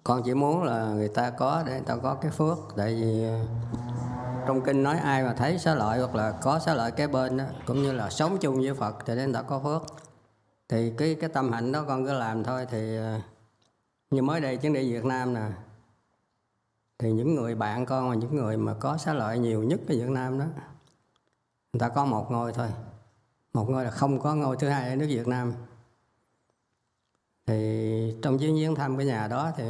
[SPEAKER 10] Con chỉ muốn là người ta có để người ta có cái phước. Tại vì trong kinh nói ai mà thấy xá lợi hoặc là có xá lợi kế bên đó, cũng như là sống chung với Phật thì để người ta có phước. Thì cái tâm hạnh đó con cứ làm thôi. Thì như mới đây chuyến đi Việt Nam nè, thì những người bạn con và những người mà có xá lợi nhiều nhất ở Việt Nam đó, người ta có một ngôi thôi. Một ngôi là không có ngôi thứ hai ở nước Việt Nam. Thì trong chuyến viếng thăm cái nhà đó thì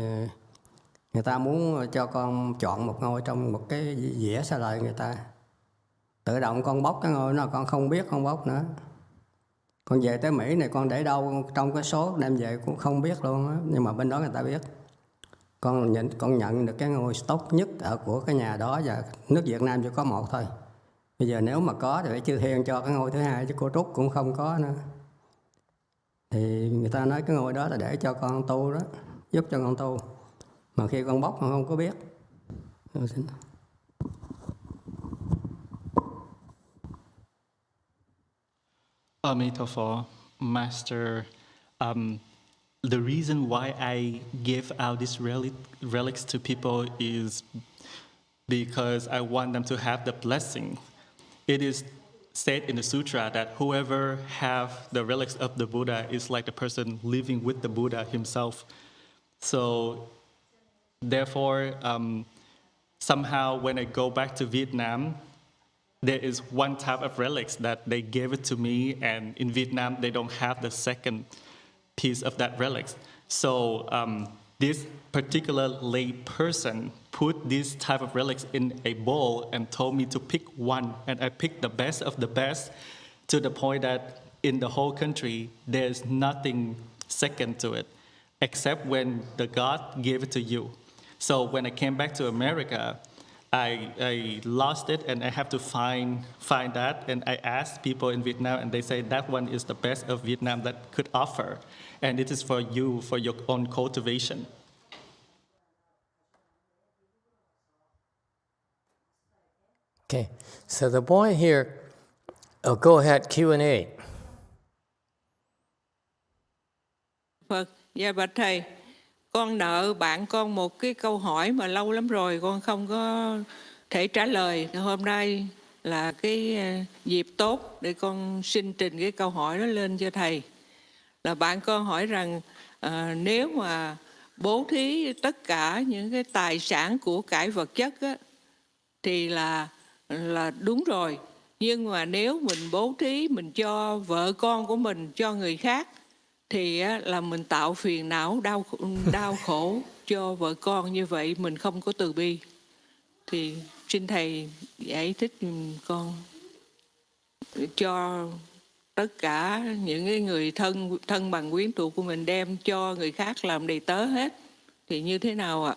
[SPEAKER 10] người ta muốn cho con chọn một ngôi trong một cái dĩa xá lợi người ta. Tự động con bóc cái ngôi đó, con không biết con bóc nữa. Con về tới Mỹ này con để đâu trong cái số đem về cũng không biết luôn á, nhưng mà bên đó người ta biết. Con nhận được cái ngôi tốt nhất ở của cái nhà đó, và nước Việt Nam chỉ có một thôi. Bây giờ nếu mà có thì phải chư thiên cho cái ngôi thứ hai, chứ cô Trúc cũng không có nữa. Thì người ta nói cái ngôi đó là để cho con tu đó, giúp cho con tu. Mà khi con bóc con không có biết.
[SPEAKER 4] Emitofuo, Master, the reason why I give out these relics to people is because I want them to have the blessing. It is said in the sutra that whoever have the relics of the Buddha is like the person living with the Buddha himself. So therefore, somehow when I go back to Vietnam, there is one type of relics that they gave it to me, and in Vietnam they don't have the second piece of that relics. So this particular lay person put this type of relics in a bowl and told me to pick one, and I picked the best of the best, to the point that in the whole country there's nothing second to it, except when the God gave it to you. So when I came back to America, I lost it, and I have to find that, and I asked people in Vietnam, and they say that one is the best of Vietnam that could offer, and it is for you, for your own cultivation.
[SPEAKER 1] Okay, so the boy here, go ahead, Q&A.
[SPEAKER 8] Phật, dạ bạch thầy, con nợ bạn con một cái câu hỏi mà lâu lắm rồi con không có thể trả lời. Hôm nay là cái dịp tốt để con xin trình cái câu hỏi đó lên cho thầy. Là bạn con hỏi rằng nếu mà bố thí tất cả những cái tài sản của cải vật chất á, thì là đúng rồi. Nhưng mà nếu mình bố thí, mình cho vợ con của mình, cho người khác, thì là mình tạo phiền não, đau khổ cho vợ con, như vậy mình không có từ bi. Thì xin thầy giải thích con cho tất cả những cái người thân bằng quyến thuộc của mình đem cho người khác làm đầy tớ hết, thì như thế nào ạ?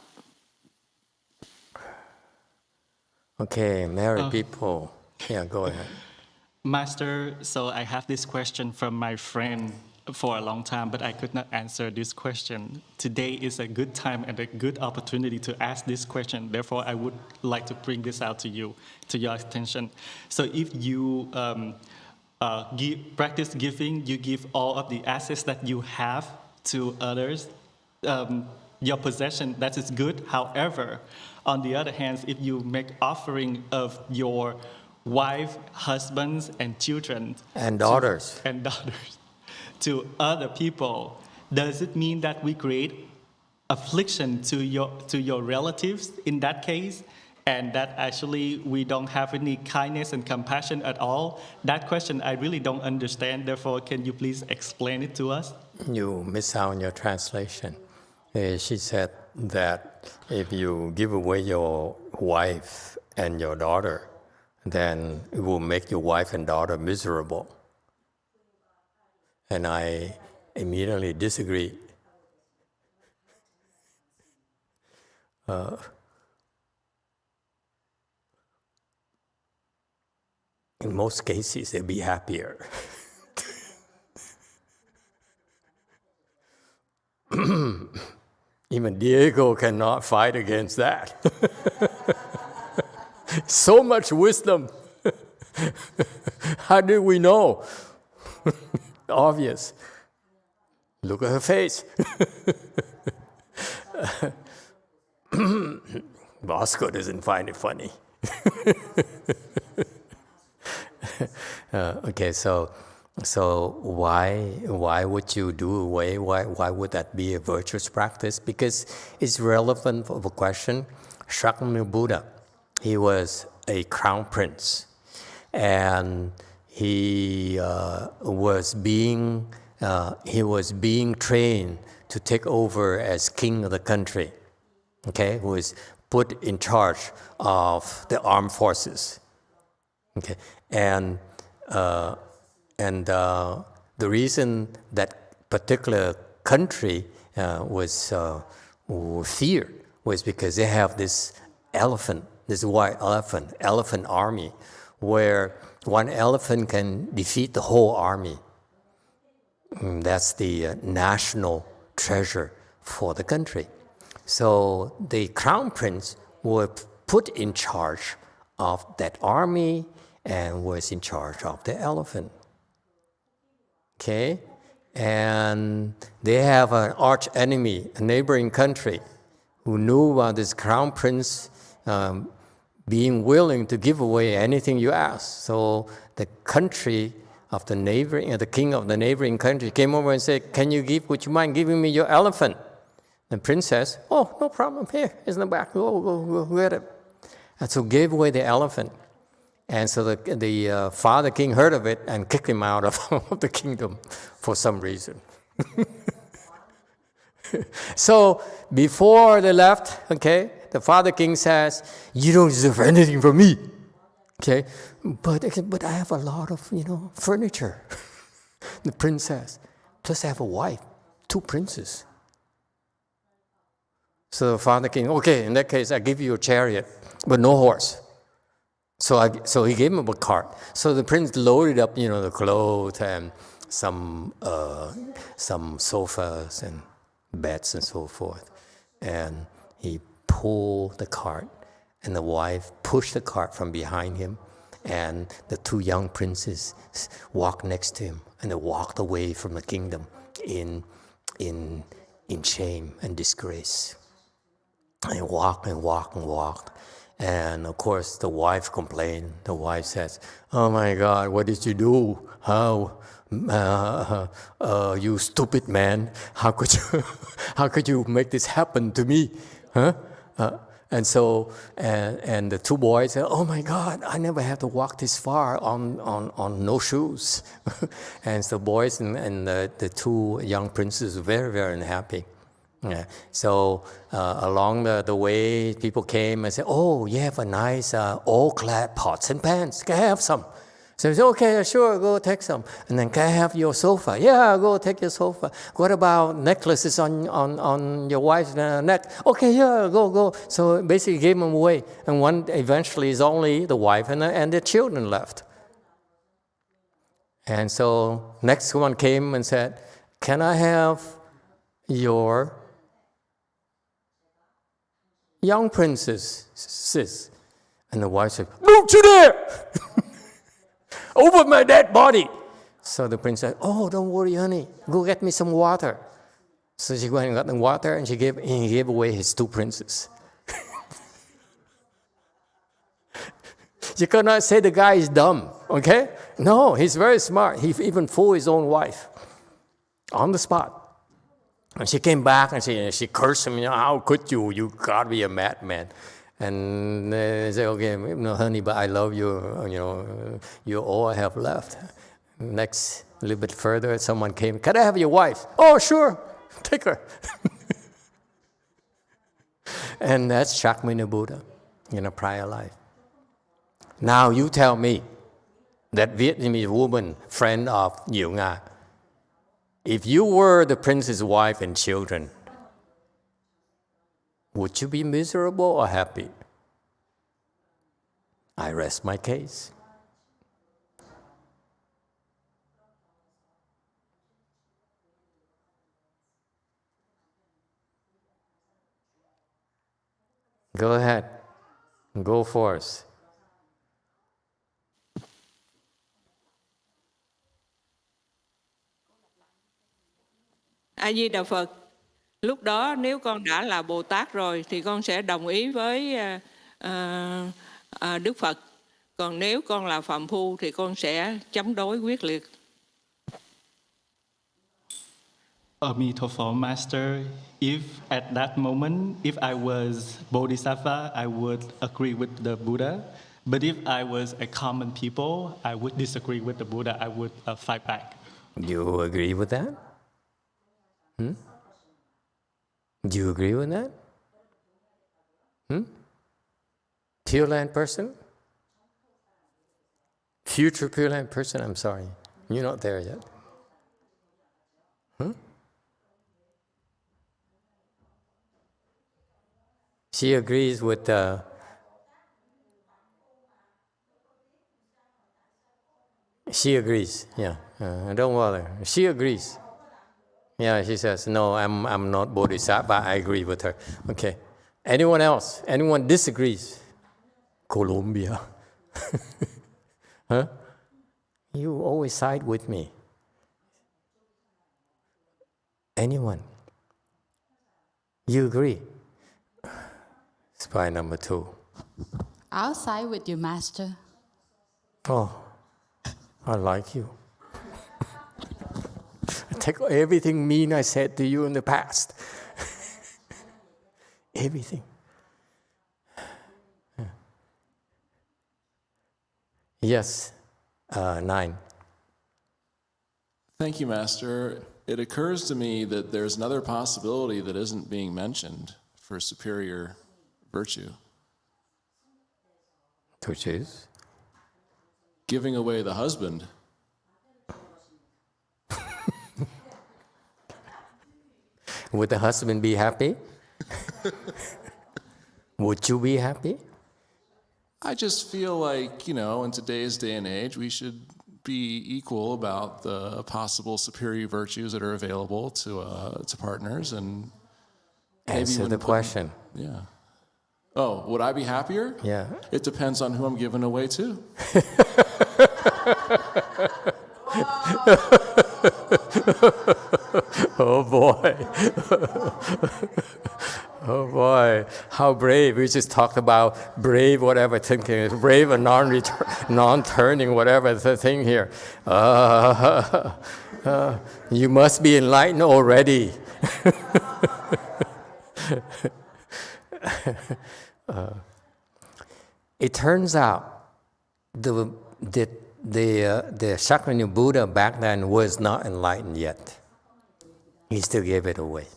[SPEAKER 1] Okay, married people. Yeah, go ahead.
[SPEAKER 4] Master, so I have this question from my friend for a long time, but I could not answer this question. Today is a good time and a good opportunity to ask this question. Therefore, I would like to bring this out to you, to your attention. So if you practice giving, you give all of the assets that you have to others, your possession, that is good. However, on the other hand, if you make offering of your wife, husbands, and children,
[SPEAKER 1] and daughters,
[SPEAKER 4] to other people, does it mean that we create affliction to your relatives in that case, and that actually we don't have any kindness and compassion at all? That question I really don't understand. Therefore, can you please explain it to us?
[SPEAKER 1] You miss out on your translation. She said, that if you give away your wife and your daughter, then it will make your wife and daughter miserable. And I immediately disagree. In most cases, they'll be happier. Even Diego cannot fight against that. So much wisdom. How do we know? Obvious. Look at her face. Bosco doesn't find it funny. Okay, so why would you do away? Why would that be a virtuous practice? Because it's relevant for the question. Shakyamuni Buddha, he was a crown prince, and he was being trained to take over as king of the country. Okay, who is put in charge of the armed forces. Okay, and the reason that particular country was feared was because they have this elephant, this white elephant army, where one elephant can defeat the whole army. That's the national treasure for the country. So the crown prince was put in charge of that army and was in charge of the elephant. Okay? And they have an arch enemy, a neighboring country, who knew about this crown prince being willing to give away anything you ask. So the country of the neighboring, the king of the neighboring country came over and said, would you mind giving me your elephant? The prince says, oh, no problem, here, it's in the back, go get it. And so gave away the elephant. And so the father king heard of it and kicked him out of the kingdom for some reason. So before they left, okay, the father king says, you don't deserve anything from me. Okay, but I have a lot of, furniture. The prince says, plus I have a wife, 2 princes. So the father king, okay, in that case, I give you a chariot, but no horse. So he gave him a cart. So the prince loaded up, the clothes and some sofas and beds and so forth. And he pulled the cart, and the wife pushed the cart from behind him, and the 2 young princes walked next to him, and they walked away from the kingdom in shame and disgrace. And walked and walked and walked. And of course, the wife complained. The wife says, oh my God, what did you do? How, you stupid man, how could you make this happen to me? Huh? And so, and the 2 boys said, oh my God, I never had to walk this far on no shoes. And so the boys and the 2 young princes were very, very unhappy. Yeah. So along the way, people came and said, oh, you have a nice all-clad pots and pans. Can I have some? So he said, okay, sure, go take some. And then, can I have your sofa? Yeah, go take your sofa. What about necklaces on your wife's neck? Okay, yeah, go. So basically gave them away. And one eventually is only the wife and the children left. And so next one came and said, can I have your young princess, sis? And the wife said, don't you dare! Over my dead body. So the prince said, oh, don't worry, honey. Go get me some water. So she went and got the water, and he gave away his 2 princes. You cannot say the guy is dumb, okay? No, he's very smart. He even fooled his own wife on the spot. And she came back and she cursed him, how could you? You gotta be a madman. And they say, okay, no, honey, but I love you, you're all I have left. Next, a little bit further, someone came, can I have your wife? Oh, sure, take her. And that's Shakyamuni Buddha in a prior life. Now you tell me, that Vietnamese woman, friend of YongHua, if you were the prince's wife and children, would you be miserable or happy? I rest my case. Go ahead. Go forth.
[SPEAKER 8] A Di Đà Phật. Lúc đó nếu con đã là Bồ Tát rồi thì con sẽ đồng ý với Đức Phật. Còn nếu con là phàm phu thì con sẽ chống đối quyết liệt.
[SPEAKER 4] Emitofuo Master, if at that moment, if I was Bodhisattva, I would agree with the Buddha. But if I was a common people, I would disagree with the Buddha. I would fight back.
[SPEAKER 1] You agree with that? Do you agree with that? Pure Land person? Future Pure Land person, I'm sorry. You're not there yet. She agrees with she agrees, yeah. Don't worry. She agrees. Yeah, she says, no, I'm not Bodhisattva, I agree with her. Okay. Anyone else? Anyone disagrees? Colombia. Huh? You always side with me. Anyone? You agree? Spy number 2.
[SPEAKER 14] I'll side with you, Master.
[SPEAKER 1] Oh, I like you. Take everything mean I said to you in the past. Everything. Yes, 9.
[SPEAKER 15] Thank you, Master. It occurs to me that there's another possibility that isn't being mentioned for superior virtue.
[SPEAKER 1] Which is?
[SPEAKER 15] Giving away the husband.
[SPEAKER 1] Would the husband be happy? Would you be happy?
[SPEAKER 15] I just feel like, in today's day and age, we should be equal about the possible superior virtues that are available to partners. And
[SPEAKER 1] answer the question.
[SPEAKER 15] Yeah. Oh, would I be happier?
[SPEAKER 1] Yeah.
[SPEAKER 15] It depends on who I'm giving away to.
[SPEAKER 1] Oh boy. Oh boy. How brave. We just talked about brave whatever thinking. Brave and non-turning whatever the thing here. You must be enlightened already. It turns out the Shakyamuni Buddha back then was not enlightened yet. He still gave it away.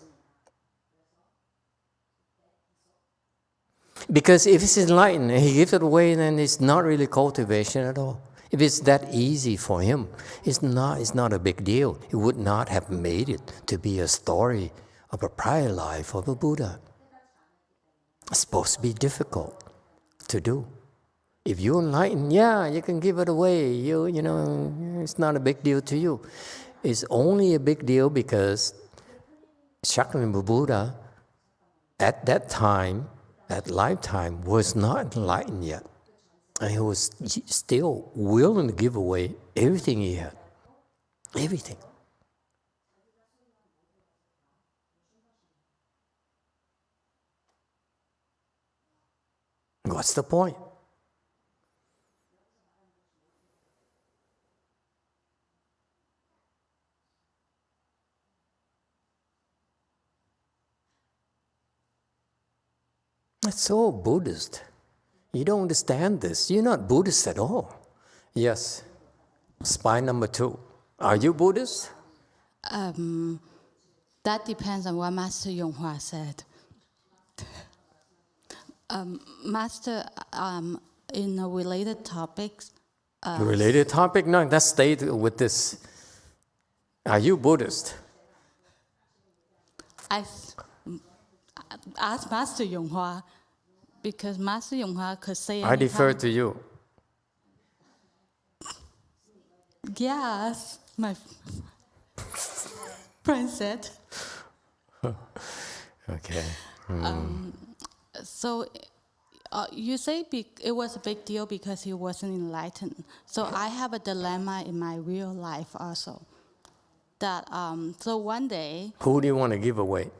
[SPEAKER 1] Because if it's enlightened and he gives it away, then it's not really cultivation at all. If it's that easy for him, it's not a big deal. It would not have made it to be a story of a prior life of a Buddha. It's supposed to be difficult to do. If you're enlightened, yeah, you can give it away. You know, it's not a big deal to you. It's only a big deal because Shakyamuni Buddha, at that time, that lifetime, was not enlightened yet. And he was still willing to give away everything he had. Everything. What's the point? It's so Buddhist. You don't understand this. You're not Buddhist at all. Yes. Spy number 2. Are you Buddhist?
[SPEAKER 14] That depends on what Master YongHua said. Master, in a related topics.
[SPEAKER 1] Related topic? No, let's stay with this. Are you Buddhist?
[SPEAKER 14] I asked Master YongHua because Master YongHua could say
[SPEAKER 1] I defer
[SPEAKER 14] anytime.
[SPEAKER 1] to you.
[SPEAKER 14] Yes, my friend said.
[SPEAKER 1] Okay.
[SPEAKER 14] So you say it was a big deal because he wasn't enlightened. So I have a dilemma in my real life also. That so one day.
[SPEAKER 1] Who do you want to give away?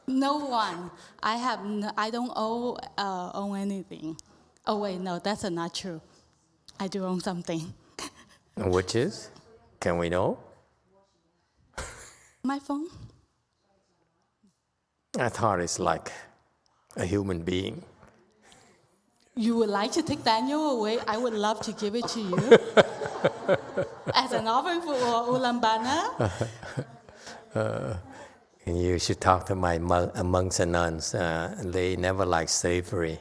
[SPEAKER 14] No one. I don't own anything. Oh wait, no, that's not true. I do own something.
[SPEAKER 1] Which is? Can we know?
[SPEAKER 14] My phone.
[SPEAKER 1] I thought it's like a human being.
[SPEAKER 14] You would like to take Daniel away? I would love to give it to you. As an offering for Ulaanbaatar.
[SPEAKER 1] And you should talk to my monks and nuns. They never like slavery.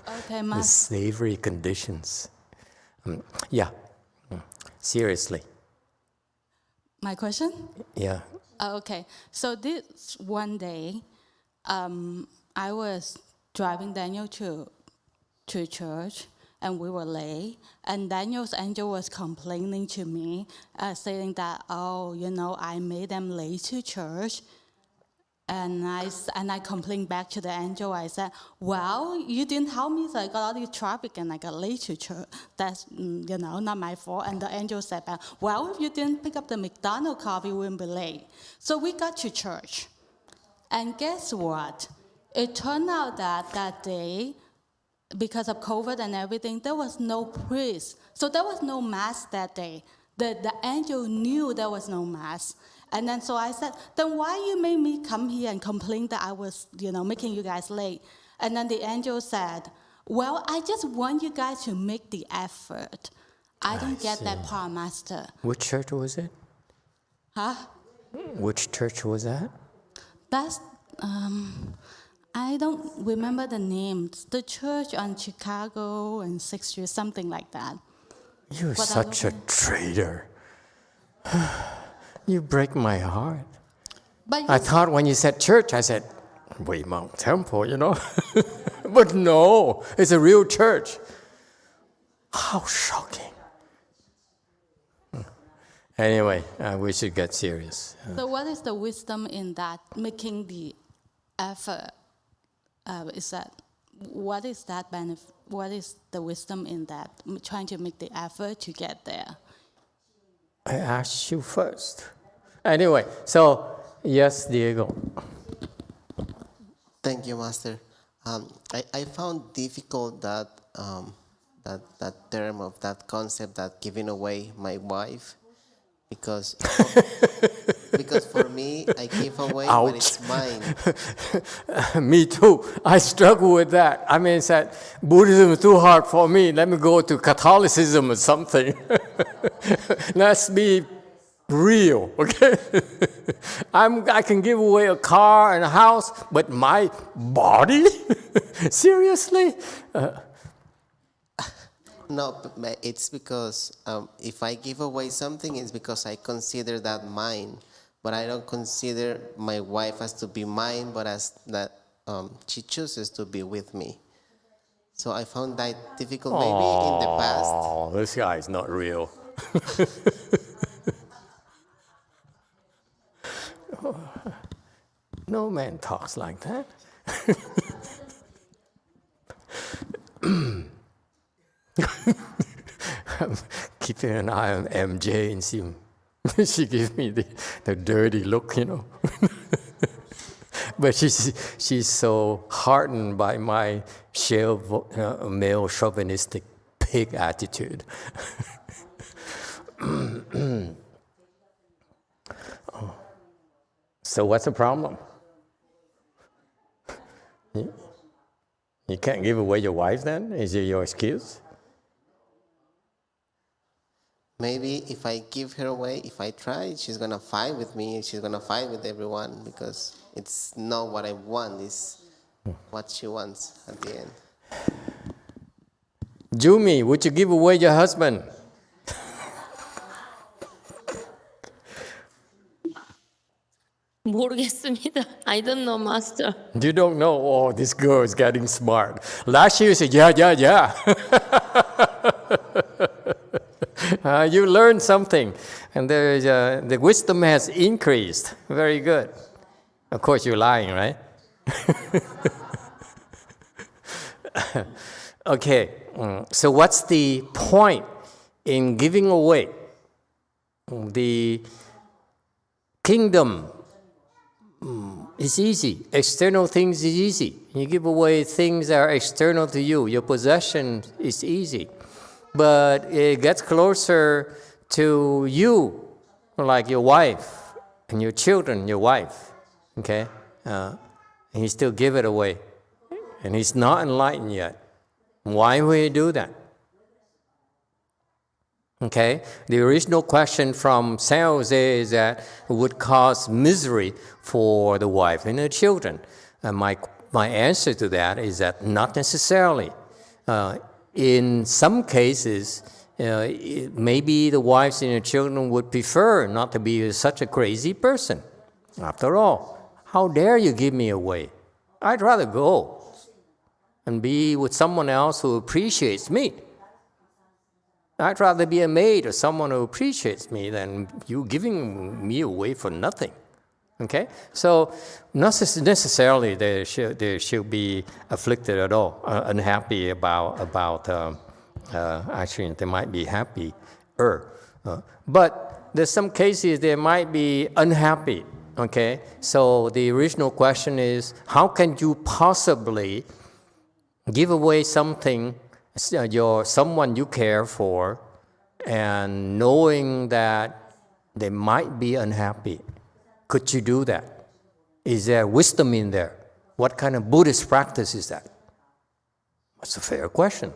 [SPEAKER 14] Okay,
[SPEAKER 1] The
[SPEAKER 14] Master.
[SPEAKER 1] slavery conditions. Yeah. Seriously.
[SPEAKER 14] My question?
[SPEAKER 1] Yeah.
[SPEAKER 14] Okay, so this one day, I was driving Daniel to church, and we were late. And Daniel's angel was complaining to me, saying that, oh, I made them late to church. And I complained back to the angel. I said, well, you didn't help me, so I got all the traffic and I got late to church. That's, not my fault. And the angel said back, well, if you didn't pick up the McDonald's coffee, we wouldn't be late. So we got to church. And guess what? It turned out that day, because of COVID and everything, there was no priest. So there was no mass that day. The angel knew there was no mass. And then so I said, then why you made me come here and complain that I was, making you guys late? And then the angel said, well, I just want you guys to make the effort. I don't get that part, Master.
[SPEAKER 1] Which church was it?
[SPEAKER 14] Huh?
[SPEAKER 1] Which church was that?
[SPEAKER 14] That's, I don't remember the names. The church on Chicago and 6th Street, something like that.
[SPEAKER 1] You're
[SPEAKER 14] But
[SPEAKER 1] such a traitor. You break my heart.
[SPEAKER 14] But
[SPEAKER 1] I thought when you said church, I said, Waymount Temple, But no, it's a real church. How shocking. Anyway, we should get serious.
[SPEAKER 14] So what is the wisdom in that, making the effort? What is that benefit? What is the wisdom in that, trying to make the effort to get there?
[SPEAKER 1] I asked you first. Anyway, so yes, Diego.
[SPEAKER 7] Thank you, Master. I found difficult that term of that concept, that giving away my wife, because for me, I give away when it's mine.
[SPEAKER 1] Me too. I struggle with that. I mean, said Buddhism is too hard for me. Let me go to Catholicism or something. Let's be real, okay? I can give away a car and a house, but my body? Seriously?
[SPEAKER 7] No, it's because if I give away something, it's because I consider that mine. But I don't consider my wife as to be mine, but as that she chooses to be with me. So I found that difficult maybe in the past.
[SPEAKER 1] Oh, this guy is not real. No man talks like that. I'm keeping an eye on MJ and see. She gives me the dirty look, But she's so hardened by my male chauvinistic pig attitude. So what's the problem? You can't give away your wife then? Is it your excuse?
[SPEAKER 7] maybe if I give her away, if I try, she's gonna fight with me. She's gonna fight with everyone because it's not what I want. It's what she wants at the end.
[SPEAKER 1] Jumi, would you give away your husband?
[SPEAKER 12] 모르겠습니다. I don't know, Master.
[SPEAKER 1] You don't know? Oh, this girl is getting smart. Last year you said, yeah. You learned something. And the wisdom has increased. Very good. Of course, you're lying, right? Okay. So what's the point in giving away? The kingdom is easy. External things is easy. You give away things that are external to you. Your possession is easy. But it gets closer to you, like your wife and your children, your wife. Okay? And you still give it away. And he's not enlightened yet. Why would he do that? Okay? The original question from San Jose is that it would cause misery for the wife and the children. And my answer to that is that not necessarily. In some cases, maybe the wives and the children would prefer not to be such a crazy person. After all, how dare you give me away? I'd rather go and be with someone else who appreciates me. I'd rather be a maid or someone who appreciates me than you giving me away for nothing. Okay? So not necessarily they should be afflicted at all, unhappy about actually they might be happier. But there's some cases they might be unhappy. Okay? So the original question is, how can you possibly give away something, someone you care for, and knowing that they might be unhappy? Could you do that? Is there wisdom in there? What kind of Buddhist practice is that? That's a fair question.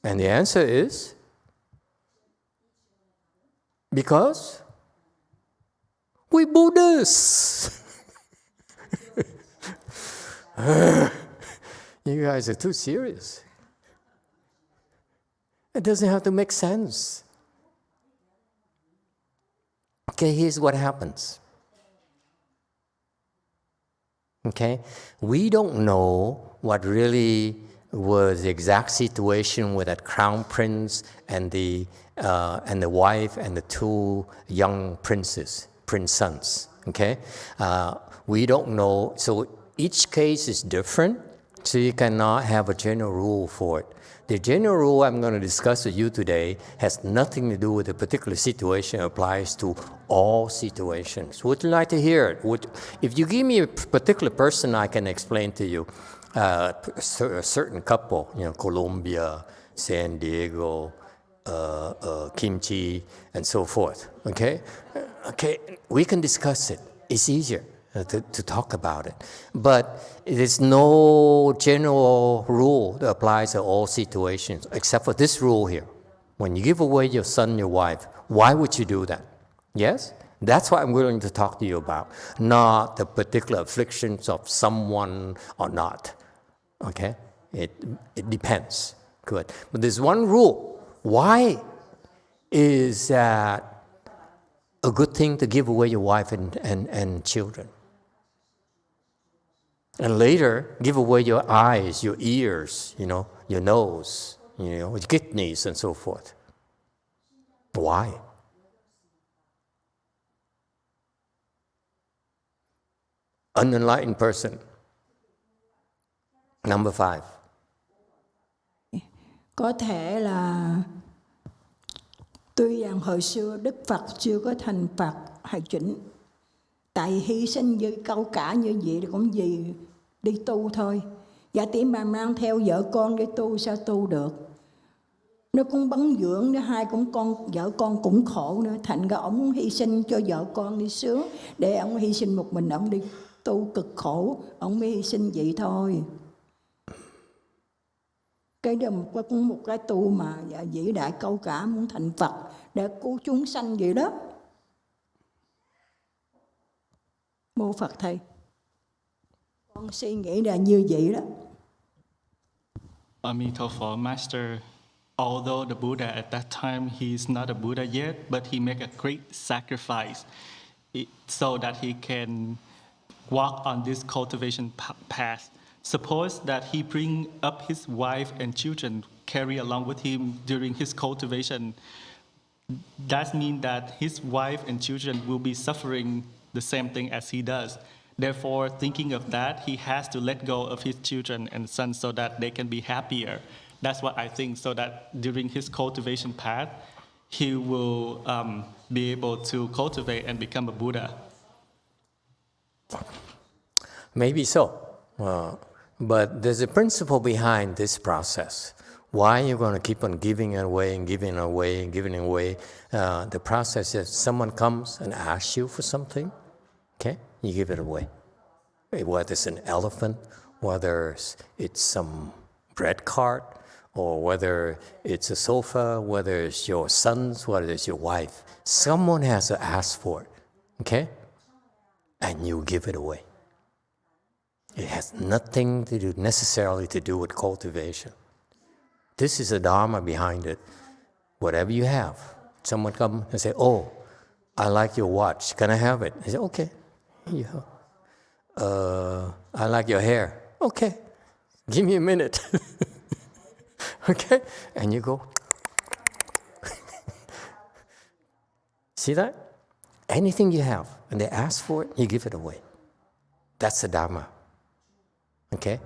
[SPEAKER 1] And the answer is, because we Buddhists. You guys are too serious. It doesn't have to make sense. Okay, here's what happens. Okay, we don't know what really was the exact situation with that crown prince and the wife and the two young prince sons. Okay, we don't know. So each case is different. So you cannot have a general rule for it. The general rule I'm going to discuss with you today has nothing to do with a particular situation. It applies to all situations. Would you like to hear it? If you give me a particular person, I can explain to you. A certain couple, Colombia, San Diego, kimchi, and so forth. Okay? Okay, we can discuss it. It's easier to talk about it. But there's no general rule that applies to all situations, except for this rule here. When you give away your son, your wife, why would you do that? Yes? That's what I'm willing to talk to you about, not the particular afflictions of someone or not. Okay? It depends. Good. But there's one rule. Why is that a good thing to give away your wife and children? And later, give away your eyes, your ears, your nose, your kidneys, and so forth. Why? Unenlightened person. Number 5.
[SPEAKER 16] Có thể là tuy rằng hồi xưa Đức Phật chưa có thành Phật hay chỉnh, tại hy sinh với câu cả như vậy thì cũng vì đi tu thôi. Dạ tỷ mà mang theo vợ con đi tu sao tu được? Nó cũng bấn dưỡng, nó hai cũng vợ con cũng khổ nữa. Thành ra ông hy sinh cho vợ con đi sướng, để ông hy sinh một mình, ông đi tu cực khổ, ông mới hy sinh vậy thôi. Cái đó cũng một cái tu mà vĩ đại cao cả, muốn thành Phật để cứu chúng sanh vậy đó. Mô Phật Thầy. Con suy nghĩ là như vậy đó.
[SPEAKER 4] Emitofuo, Master, although the Buddha at that time, he's not a Buddha yet, but he made a great sacrifice so that he can walk on this cultivation path. Suppose that he bring up his wife and children, carry along with him during his cultivation. That means that his wife and children will be suffering the same thing as he does. Therefore, thinking of that, he has to let go of his children and sons so that they can be happier. That's what I think, so that during his cultivation path, he will be able to cultivate and become a Buddha.
[SPEAKER 1] Maybe so. But there's a principle behind this process. Why you're going to keep on giving away and giving away and giving away? The process is someone comes and asks you for something, okay? You give it away. Whether it's an elephant, whether it's some bread cart, or whether it's a sofa, whether it's your sons, whether it's your wife. Someone has to ask for it, okay? And you give it away. It has nothing to do necessarily to do with cultivation. This is the Dharma behind it. Whatever you have, someone come and say, "Oh, I like your watch. Can I have it?" I say, "Okay." Here you go. I like your hair. Okay, give me a minute. Okay, and you go. See that? Anything you have, and they ask for it, you give it away. That's the Dharma. Okay?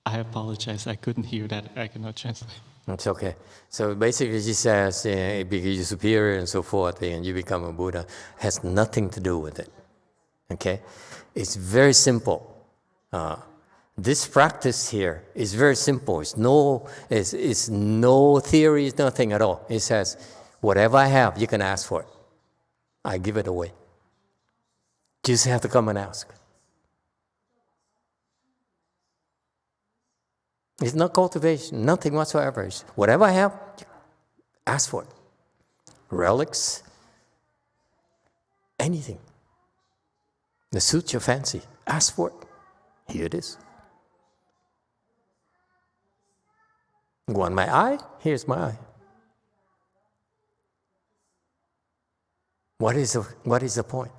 [SPEAKER 4] I apologize, I couldn't hear that. I cannot translate.
[SPEAKER 1] It's okay. So basically she says, because you're superior and so forth, and you become a Buddha, has nothing to do with it. Okay? It's very simple. This practice here is very simple. It's no theory, it's nothing at all. It says, whatever I have, you can ask for it. I give it away. Just have to come and ask. It's not cultivation, nothing whatsoever. It's whatever I have, ask for it. Relics, anything. The suits your fancy, ask for it. Here it is. You want my eye? Here's my eye. What is the point?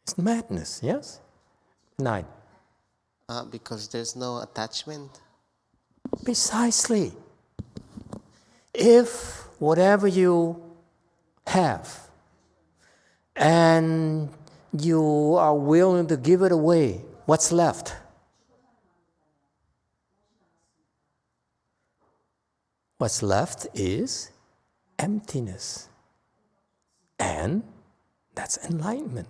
[SPEAKER 1] It's madness, yes? 9.
[SPEAKER 7] Because there's no attachment.
[SPEAKER 1] Precisely. If whatever you have and you are willing to give it away, what's left? What's left is emptiness. And that's enlightenment.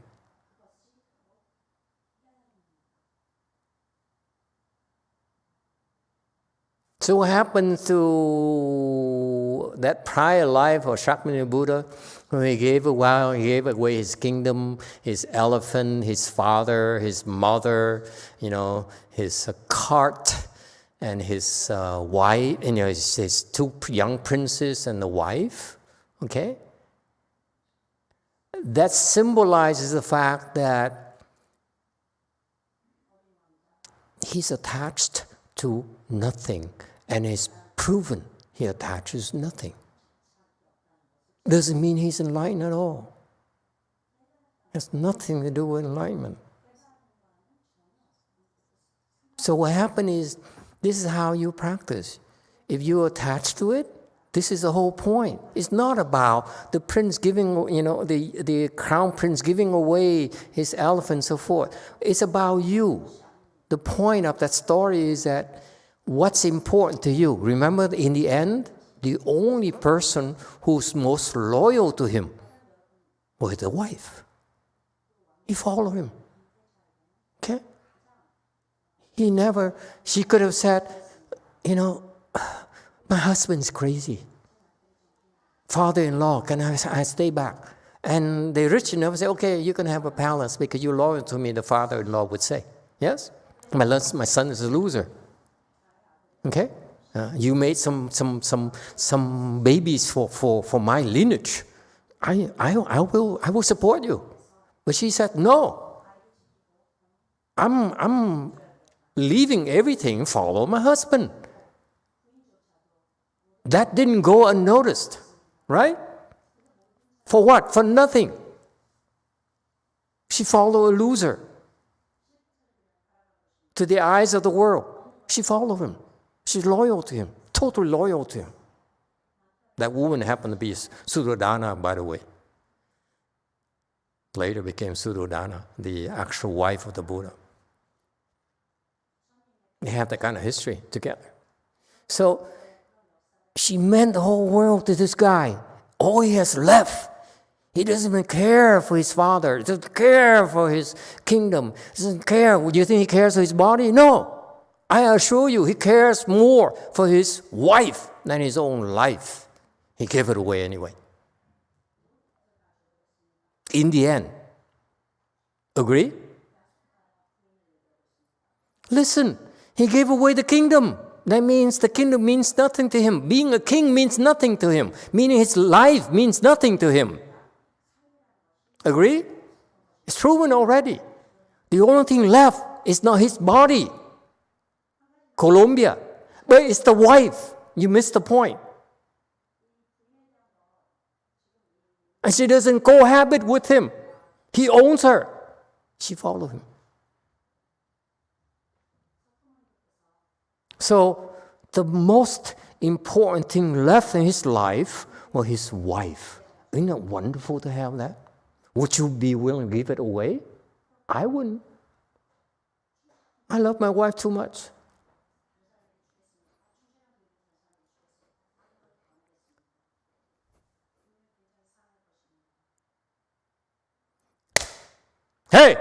[SPEAKER 1] So what happened to that prior life of Shakyamuni Buddha when he gave away his kingdom, his elephant, his father, his mother, his cart, and his wife, his 2 young princes and the wife, okay? That symbolizes the fact that he's attached to nothing. And it's proven he attaches nothing. Doesn't mean he's enlightened at all. It has nothing to do with enlightenment. So what happened is, this is how you practice. If you attach to it, this is the whole point. It's not about the prince giving, the crown prince giving away his elephant and so forth. It's about you. The point of that story is that what's important to you? Remember, in the end, the only person who's most loyal to him was the wife. He followed him. Okay? She could have said, my husband's crazy. Father-in-law, can I stay back? And the rich enough say, okay, you can have a palace because you're loyal to me, the father-in-law would say. Yes? My son is a loser. Okay? You made some babies for my lineage. I will support you. But she said, no. I'm leaving everything, follow my husband. That didn't go unnoticed, right? For what? For nothing. She followed a loser. To the eyes of the world, she followed him. She's loyal to him, totally loyal to him. That woman happened to be Suddhodana, by the way. Later became Suddhodana, the actual wife of the Buddha. They have that kind of history together. So she meant the whole world to this guy. All he has left. He doesn't even care for his father. He doesn't care for his kingdom. He doesn't care. Do you think he cares for his body? No. I assure you, he cares more for his wife than his own life. He gave it away anyway. In the end. Agree? Listen, he gave away the kingdom. That means the kingdom means nothing to him. Being a king means nothing to him. Meaning his life means nothing to him. Agree? It's proven already. The only thing left is not his body. Colombia. But it's the wife. You missed the point. And she doesn't cohabit with him. He owns her. She follows him. So the most important thing left in his life was his wife. Isn't it wonderful to have that? Would you be willing to give it away? I wouldn't. I love my wife too much. Hey!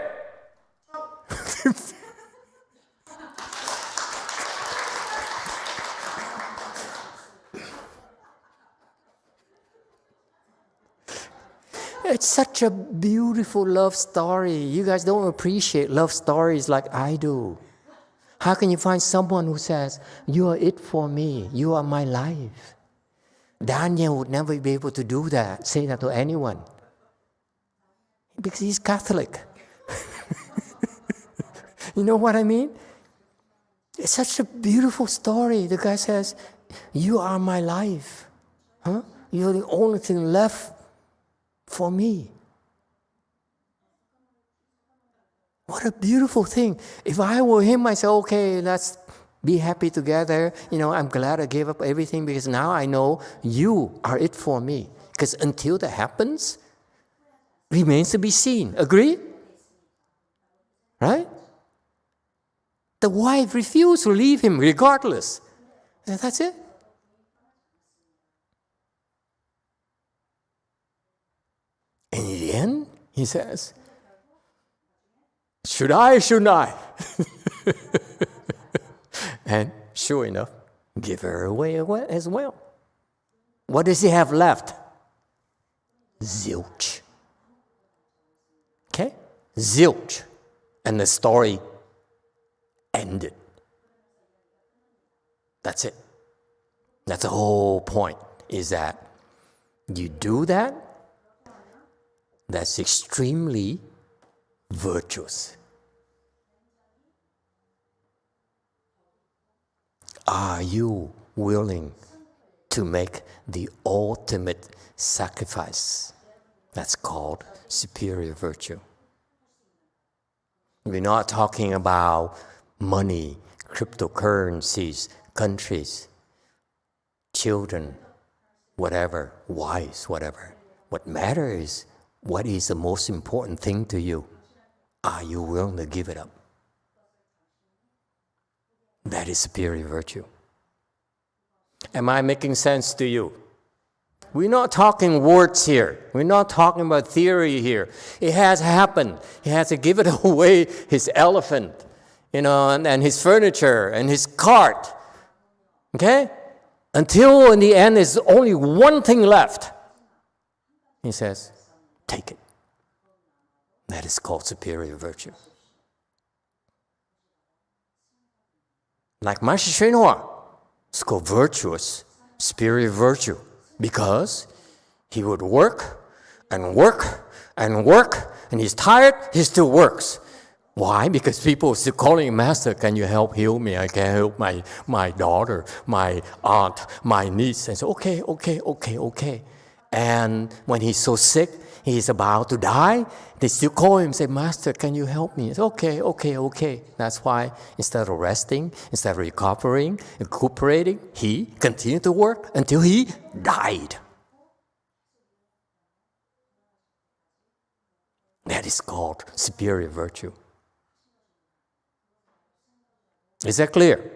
[SPEAKER 1] It's such a beautiful love story. You guys don't appreciate love stories like I do. How can you find someone who says, you are it for me, you are my life? Daniel would never be able to do that, say that to anyone. Because he's Catholic. You know what I mean? It's such a beautiful story. The guy says, you are my life. Huh? You're the only thing left for me. What a beautiful thing. If I were him, I'd say, okay, let's be happy together. I'm glad I gave up everything because now I know you are it for me. Because until that happens, remains to be seen. Agree? Right? The wife refused to leave him regardless. That's it. And in the end, he says, shouldn't I? And sure enough, give her away as well. What does he have left? Zilch. Okay? Zilch. And the story ended. That's it. That's the whole point, is that you do that, that's extremely virtuous. Are you willing to make the ultimate sacrifice? That's called superior virtue. We're not talking about money, cryptocurrencies, countries, children, whatever, wives, whatever. What matters is, what is the most important thing to you? Are you willing to give it up? That is superior virtue. Am I making sense to you? We're not talking words here. We're not talking about theory here. It has happened. He has to give it away, his elephant, and his furniture and his cart. Okay? Until in the end, there's only one thing left. He says, take it. That is called superior virtue. Like Master YongHua, it's called virtuous, superior virtue, because he would work and work and work, and he's tired, he still works. Why? Because people are still calling him, Master, can you help heal me? I can't help my daughter, my aunt, my niece. And so, okay. And when he's so sick, he's about to die, they still call him and say, Master, can you help me? It's okay. That's why instead of resting, instead of recuperating, he continued to work until he died. That is called superior virtue. Is that clear?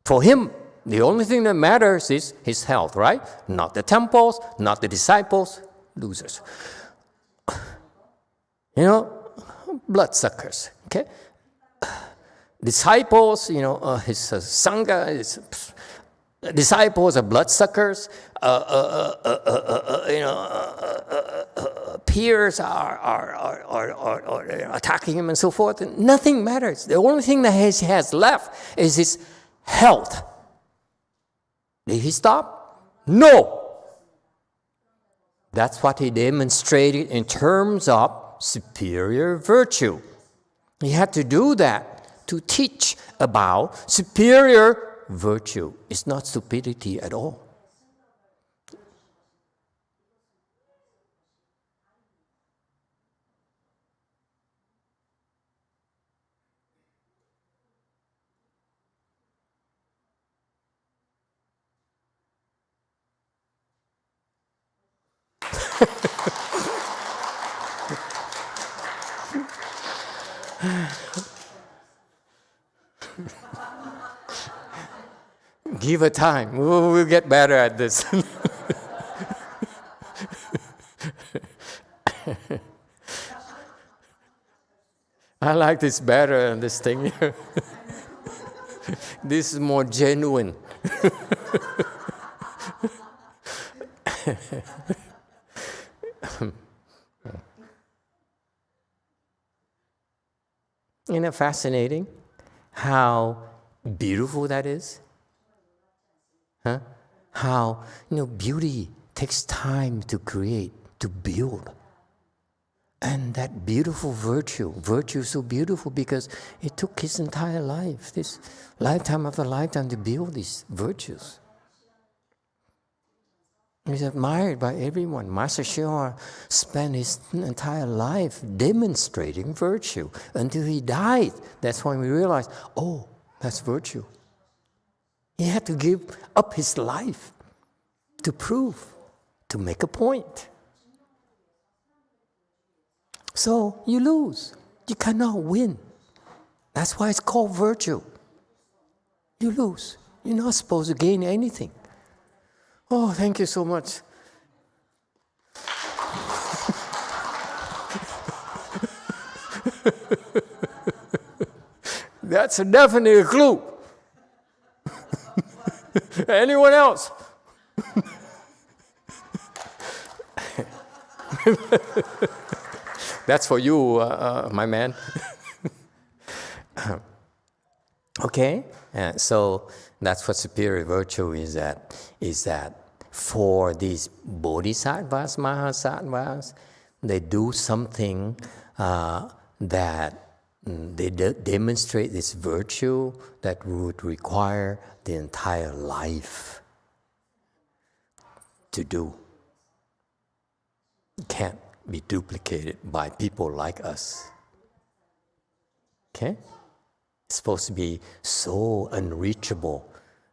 [SPEAKER 1] For him, the only thing that matters is his health, right? Not the temples, not the disciples, losers. Bloodsuckers, okay? Disciples, his Sangha, his disciples are bloodsuckers. Peers are attacking him and so forth. And nothing matters. The only thing that he has left is his health. Did he stop? No. That's what he demonstrated in terms of superior virtue. He had to do that to teach about superior virtue. It's not stupidity at all. Give it time. We'll get better at this. I like this better than this thing here. This is more genuine. Isn't it fascinating how beautiful that is? Huh? How beauty takes time to create, to build. And that beautiful virtue is so beautiful because it took his entire life, this lifetime after lifetime, to build these virtues. He's admired by everyone. Master YongHua spent his entire life demonstrating virtue until he died. That's when we realized, oh, that's virtue. He had to give up his life to prove, to make a point. So you lose. You cannot win. That's why it's called virtue. You lose. You're not supposed to gain anything. Oh, thank you so much. That's definitely a clue. Anyone else? That's for you, my man. Okay, so that's what superior virtue is that for these bodhisattvas, mahasattvas, they do something that they demonstrate this virtue that would require the entire life to do. It can't be duplicated by people like us. Okay? It's supposed to be so unreachable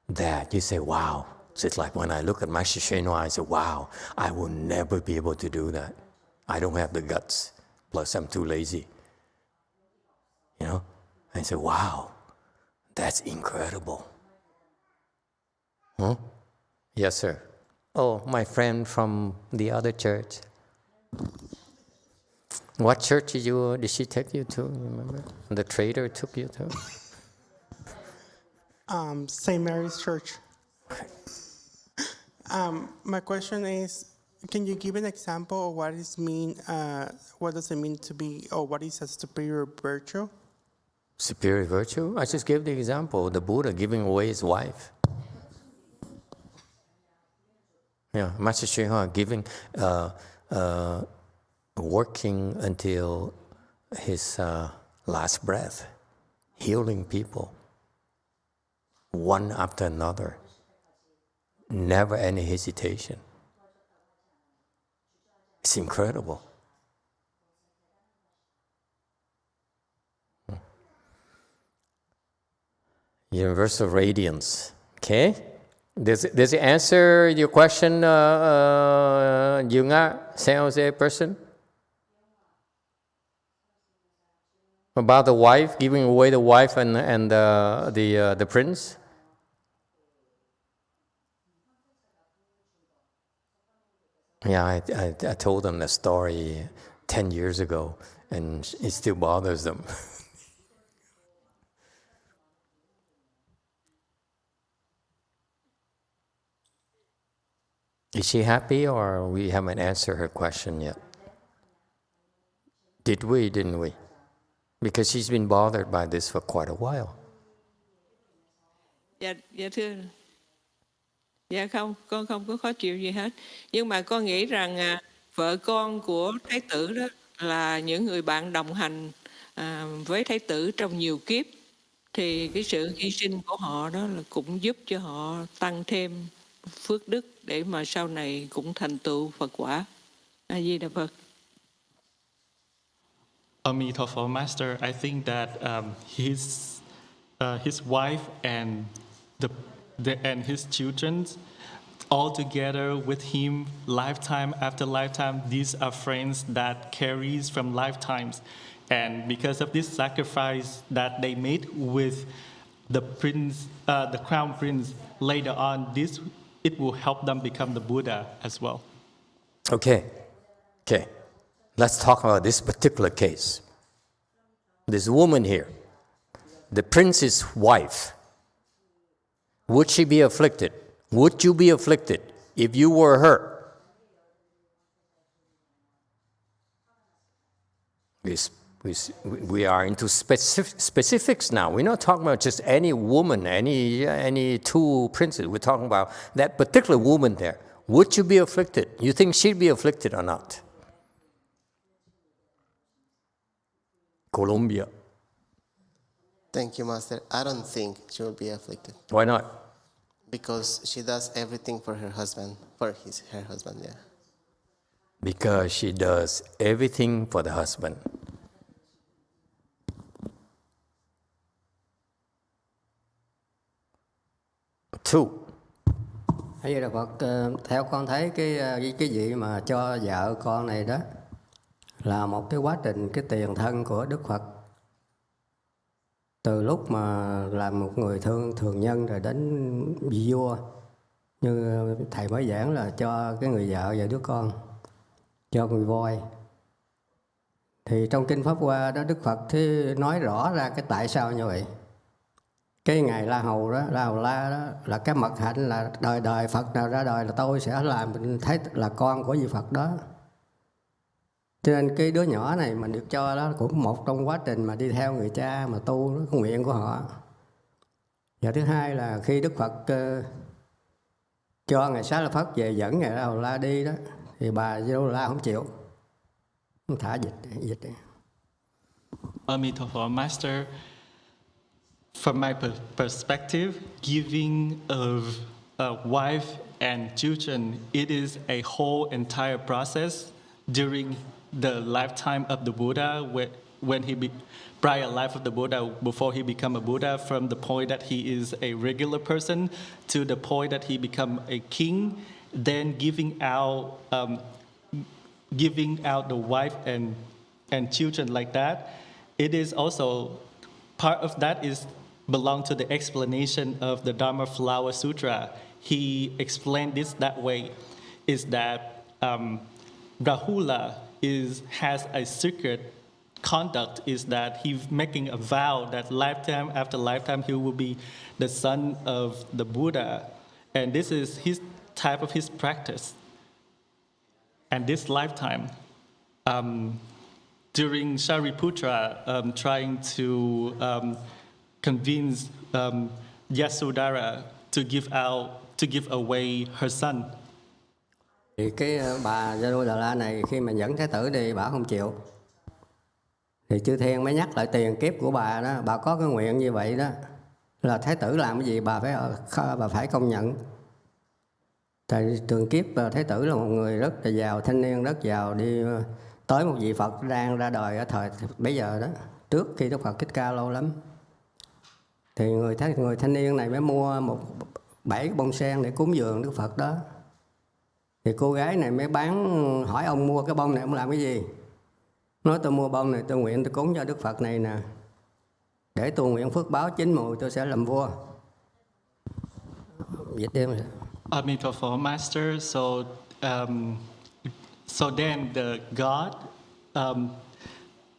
[SPEAKER 1] that you say, wow. It's like when I look at Master YongHua, I say, wow, I will never be able to do that. I don't have the guts. Plus, I'm too lazy. I say, wow, That's incredible. Huh? Yes, sir. Oh, my friend from the other church. What church did she take you to? Remember? The trader took you to?
[SPEAKER 17] St. Mary's Church. My question is, can you give an example of what does it mean to be, or what is a superior virtue?
[SPEAKER 1] Superior virtue? I just gave the example, the Buddha giving away his wife. Yeah, Master YongHua giving, working until his last breath, healing people, one after another, never any hesitation. It's incredible. Universal radiance. Okay? Does it answer your question, YongHua, San Jose person? About the wife, giving away the wife and the prince? Yeah, I told them the story 10 years ago, and it still bothers them. Is she happy, or we haven't answered her question yet? Did we, didn't we? Because she's been bothered by this for quite a while.
[SPEAKER 8] Dạ thưa. Dạ không, con không có khó chịu gì hết. Nhưng mà con nghĩ rằng vợ con của Thái tử đó là những người bạn đồng hành với Thái tử trong nhiều kiếp. Thì cái sự hy sinh của họ đó là cũng giúp cho họ tăng thêm phước đức để mà sau này cũng thành tựu Phật quả. A Di Đà Phật.
[SPEAKER 4] Emitofuo Master, I think that his wife and and his children, all together with him, lifetime after lifetime, these are friends that carries from lifetimes, and because of this sacrifice that they made with the prince, the crown prince, later on, it will help them become the Buddha as well.
[SPEAKER 1] Okay. Let's talk about this particular case. This woman here, the prince's wife, would she be afflicted? Would you be afflicted if you were her? We are into specifics now. We're not talking about just any woman, any two princes. We're talking about that particular woman there. Would you be afflicted? You think she'd be afflicted or not? Colombia.
[SPEAKER 7] Thank you, Master. I don't think she will be afflicted.
[SPEAKER 1] Why not?
[SPEAKER 7] Because she does everything for her husband, her husband, yeah.
[SPEAKER 1] Because she does everything for the husband. Two.
[SPEAKER 10] Hay là Phật, theo con thấy cái vị mà cho vợ con này đó là một cái quá trình, cái tiền thân của Đức Phật. Từ lúc mà làm một người thường nhân rồi đến vị vua, như thầy mới giảng là cho cái người vợ và đứa con, cho người voi. Thì trong Kinh Pháp Hoa đó, Đức Phật thì nói rõ ra cái tại sao như vậy. Cái ngày La Hầu đó, La Hầu La đó là cái mật hạnh là đời đời Phật nào ra đời là tôi sẽ làm thấy là con của vị Phật đó. Cho nên cái đứa nhỏ này mình được cho đó cũng một trong quá trình mà đi theo người cha mà tu, nó nguyện của họ. Và thứ hai là khi Đức Phật cho Ngài Xá La Phất về dẫn Ngài La Hầu La đi đó, thì bà La Hầu La không chịu, không thả dịch.
[SPEAKER 4] Emitofuo Master, from my perspective, giving of a wife and children, it is a whole entire process during the lifetime of the Buddha, when prior life of the Buddha, before he become a Buddha, from the point that he is a regular person to the point that he become a king, then giving out the wife and children like that. It is also part of that is belong to the explanation of the Dharma Flower Sutra. He explained this that way, is that Rahula has a secret conduct, is that he's making a vow that lifetime after lifetime he will be the son of the Buddha. And this is his type of his practice. And this lifetime, during Shariputra trying to convince Yasodhara to give away her son.
[SPEAKER 10] Thì cái bà Yasodhara này khi mà dẫn Thái tử đi, bà không chịu. Thì Chư Thiên mới nhắc lại tiền kiếp của bà đó, bà có cái nguyện như vậy đó, là Thái tử làm cái gì bà phải công nhận. Tại tiền kiếp Thái tử là một người rất là giàu, thanh niên rất giàu, đi tới một vị Phật đang ra đời ở thời bấy giờ đó, trước khi Đức Phật Thích Ca lâu lắm. Thì người thanh niên này mới mua 7 bông sen để cúng dường Đức Phật đó. Thì cô gái này mới hỏi ông mua cái bông này ông làm cái gì? Nói tôi mua bông này tôi nguyện tôi cúng cho Đức Phật này nè, để tôi nguyện phước báo 9 mùi tôi sẽ làm vua. Dịch đêm rồi.
[SPEAKER 4] Emitofuo Master, so then the God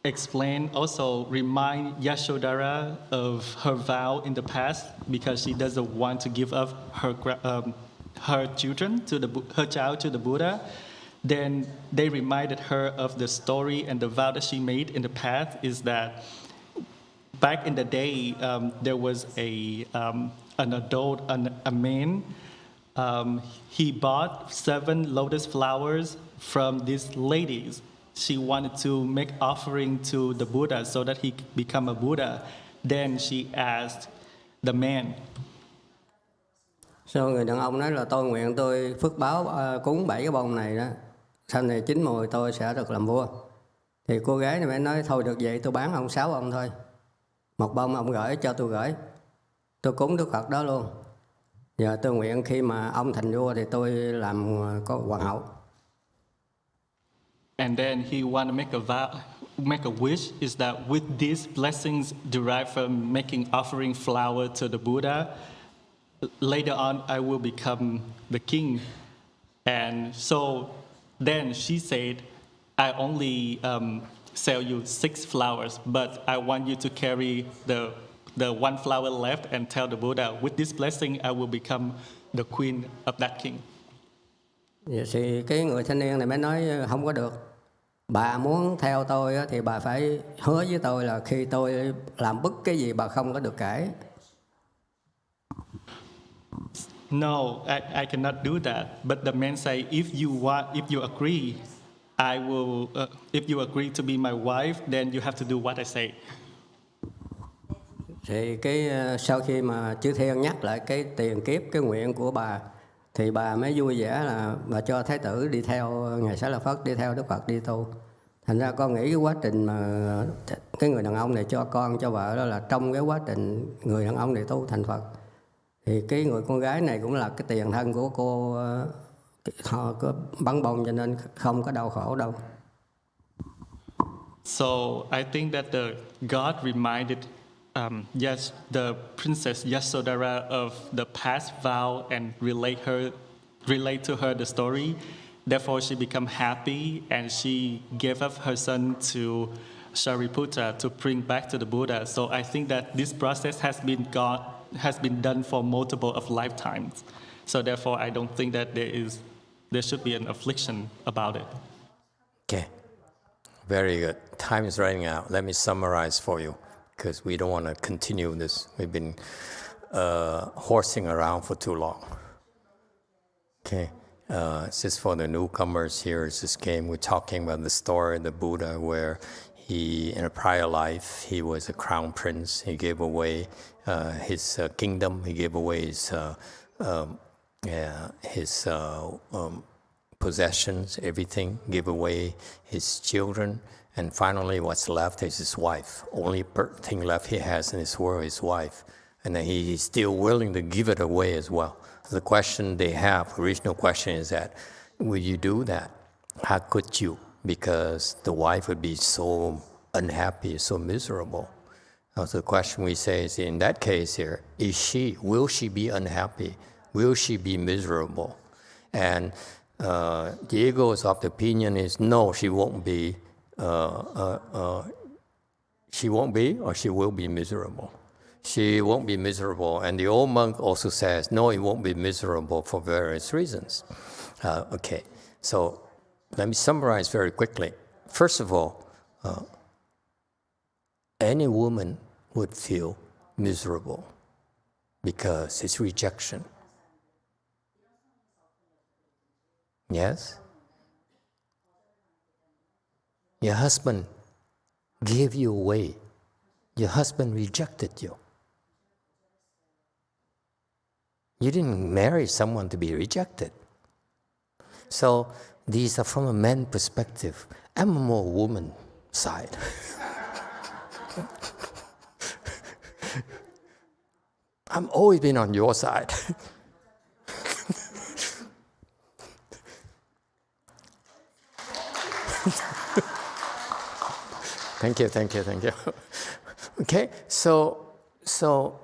[SPEAKER 4] explain, also remind Yashodhara of her vow in the past because she doesn't want to give up her children her child to the Buddha. Then they reminded her of the story and the vow that she made in the past, is that back in the day there was an adult, a man. He bought 7 lotus flowers from these ladies. She wanted to make offering to the Buddha so that he could become a Buddha. Then she asked the man.
[SPEAKER 10] Sau người đàn ông nói là tôi nguyện tôi phước báo cúng 7 cái bông này đó, sau này 9 mùi tôi sẽ được làm vua. Thì cô gái này mới nói thôi được vậy tôi bán ông 6 bông thôi. 1 bông ông gửi cho tôi gửi. Tôi cúng Đức Phật đó luôn. Giờ tôi nguyện khi mà ông thành vua thì tôi làm có hoàng hậu.
[SPEAKER 4] And then he want to make a wish, is that with these blessings derived from making offering flower to the Buddha, later on I will become the king. And so then she said, I only sell you 6 flowers, but I want you to carry the 1 flower left and tell the Buddha, with this blessing I will become the queen of that king.
[SPEAKER 10] Thì cái người thanh niên này mới nói không có được. Bà muốn theo tôi thì bà phải hứa với tôi là khi tôi làm bất cái gì bà không có được cãi.
[SPEAKER 4] No, I cannot do that. But the man say, if you agree, I will. If you agree to be my wife, then you have to do what I say.
[SPEAKER 10] Thì sau khi mà Chư Thiên nhắc lại cái tiền kiếp, cái nguyện của bà, thì bà mới vui vẻ là bà cho Thái tử đi theo Ngài Xá Lợi Phất, đi theo Đức Phật đi tu. Thành ra con nghĩ cái quá trình mà cái người đàn ông này cho con cho vợ đó là trong cái quá trình người đàn ông này tu thành Phật. Thì cái người con gái này cũng là cái tiền thân của cô, họ có bắn bông cho nên không có đau khổ đâu.
[SPEAKER 4] So I think that the God reminded the Princess Yasodhara of the past vow and relate to her the story. Therefore, she became happy and she gave up her son to Shariputra to bring back to the Buddha. So I think that this process has been done for multiple of lifetimes. So therefore, I don't think that there should be an affliction about it.
[SPEAKER 1] Okay, very good. Time is running out. Let me summarize for you, because we don't want to continue this. We've been horsing around for too long. Okay, just for the newcomers here, it's this game. We're talking about the story of the Buddha, where he, in a prior life, he was a crown prince. He gave away his kingdom. He gave away his possessions, everything. Gave away his children. And finally, what's left is his wife. Only thing left he has in this world is his wife. And then he's still willing to give it away as well. The question they have, original question is that, will you do that? How could you? Because the wife would be so unhappy, so miserable. So the question we say is, in that case here, will she be unhappy? Will she be miserable? And Diego is of the opinion is, no, she won't be. She won't be, or she will be miserable. She won't be miserable. And the old monk also says, no, it won't be miserable for various reasons. Okay, so let me summarize very quickly. First of all, any woman would feel miserable because it's rejection. Yes? Your husband gave you away. Your husband rejected you. You didn't marry someone to be rejected. So these are from a man's perspective. I'm a more woman side. I've always been on your side. Thank you. Okay, so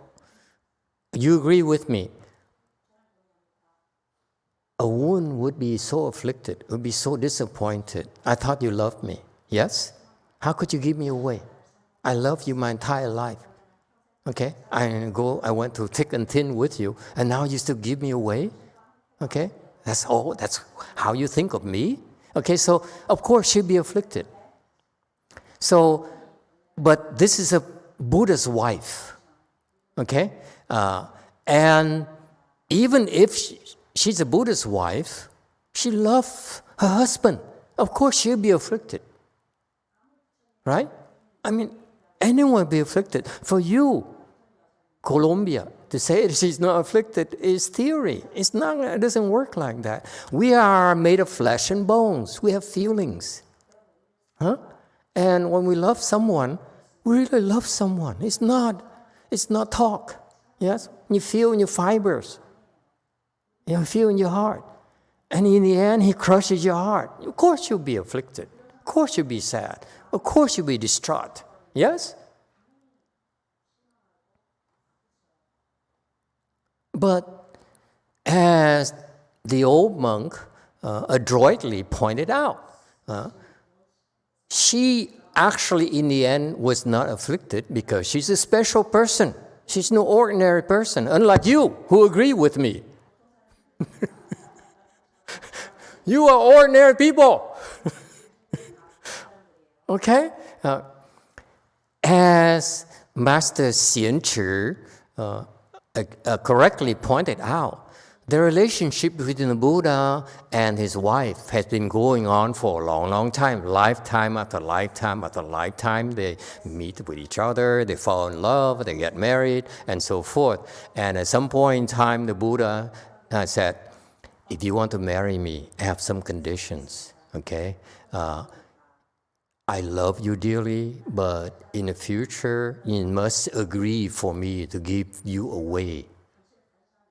[SPEAKER 1] you agree with me. A woman would be so afflicted, would be so disappointed. I thought you loved me. Yes? How could you give me away? I loved you my entire life. Okay? I went through thick and thin with you, and now you still give me away? Okay? That's all. That's how you think of me? Okay, so of course she'll be afflicted. So, but this is a Buddha's wife. Okay? And even if she's a Buddha's wife, she loves her husband. Of course she'll be afflicted. Right? I mean, anyone will be afflicted. For you, Colombia, to say that she's not afflicted is theory. It's not, it doesn't work like that. We are made of flesh and bones. We have feelings. Huh? And when we love someone, we really love someone. It's not talk. Yes? You feel in your fibers. You feel in your heart. And in the end, he crushes your heart. Of course you'll be afflicted. Of course you'll be sad. Of course you'll be distraught. Yes? But as the old monk adroitly pointed out, she actually in the end was not afflicted because she's a special person. She's no ordinary person, unlike you who agree with me. You are ordinary people. Okay? As Master Xian Chi correctly pointed out, the relationship between the Buddha and his wife has been going on for a long, long time. Lifetime after lifetime after lifetime. They meet with each other, they fall in love, they get married, and so forth. And at some point in time, the Buddha said, if you want to marry me, I have some conditions, okay? I love you dearly, but in the future, you must agree for me to give you away.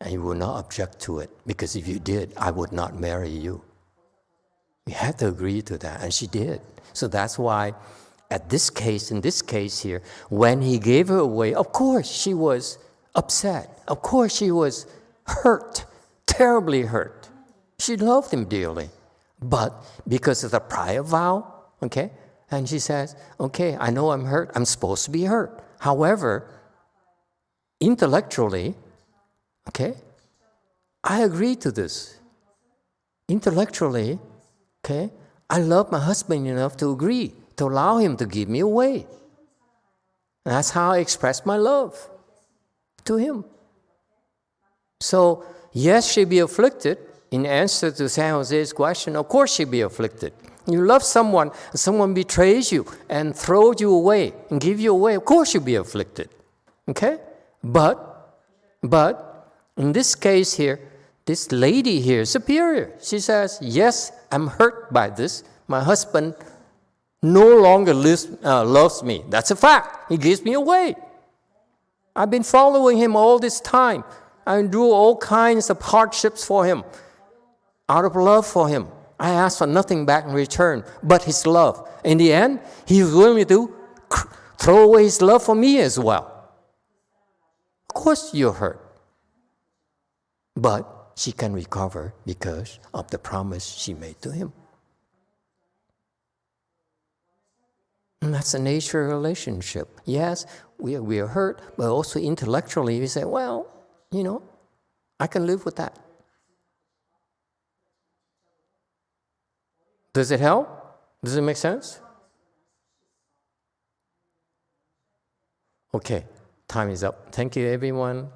[SPEAKER 1] And you will not object to it, because if you did, I would not marry you. You had to agree to that, and she did. So that's why, in this case here, when he gave her away, of course she was upset. Of course she was hurt, terribly hurt. She loved him dearly. But because of the prior vow, okay, and she says, okay, I know I'm hurt. I'm supposed to be hurt. However, intellectually, okay, I agree to this. Intellectually, okay, I love my husband enough to agree, to allow him to give me away. And that's how I express my love to him. So, yes, she'll be afflicted. In answer to San Jose's question, of course she'll be afflicted. You love someone, someone betrays you and throws you away and gives you away, of course you'll be afflicted. Okay? But, in this case here, this lady here is superior. She says, yes, I'm hurt by this. My husband no longer loves me. That's a fact. He gives me away. I've been following him all this time. I do all kinds of hardships for him, out of love for him. I ask for nothing back in return but his love. In the end, he was willing to throw away his love for me as well. Of course you're hurt. But she can recover because of the promise she made to him. And that's the nature of a relationship. Yes, we are hurt, but also intellectually we say, well, I can live with that. Does it help? Does it make sense? Okay, time is up. Thank you, everyone.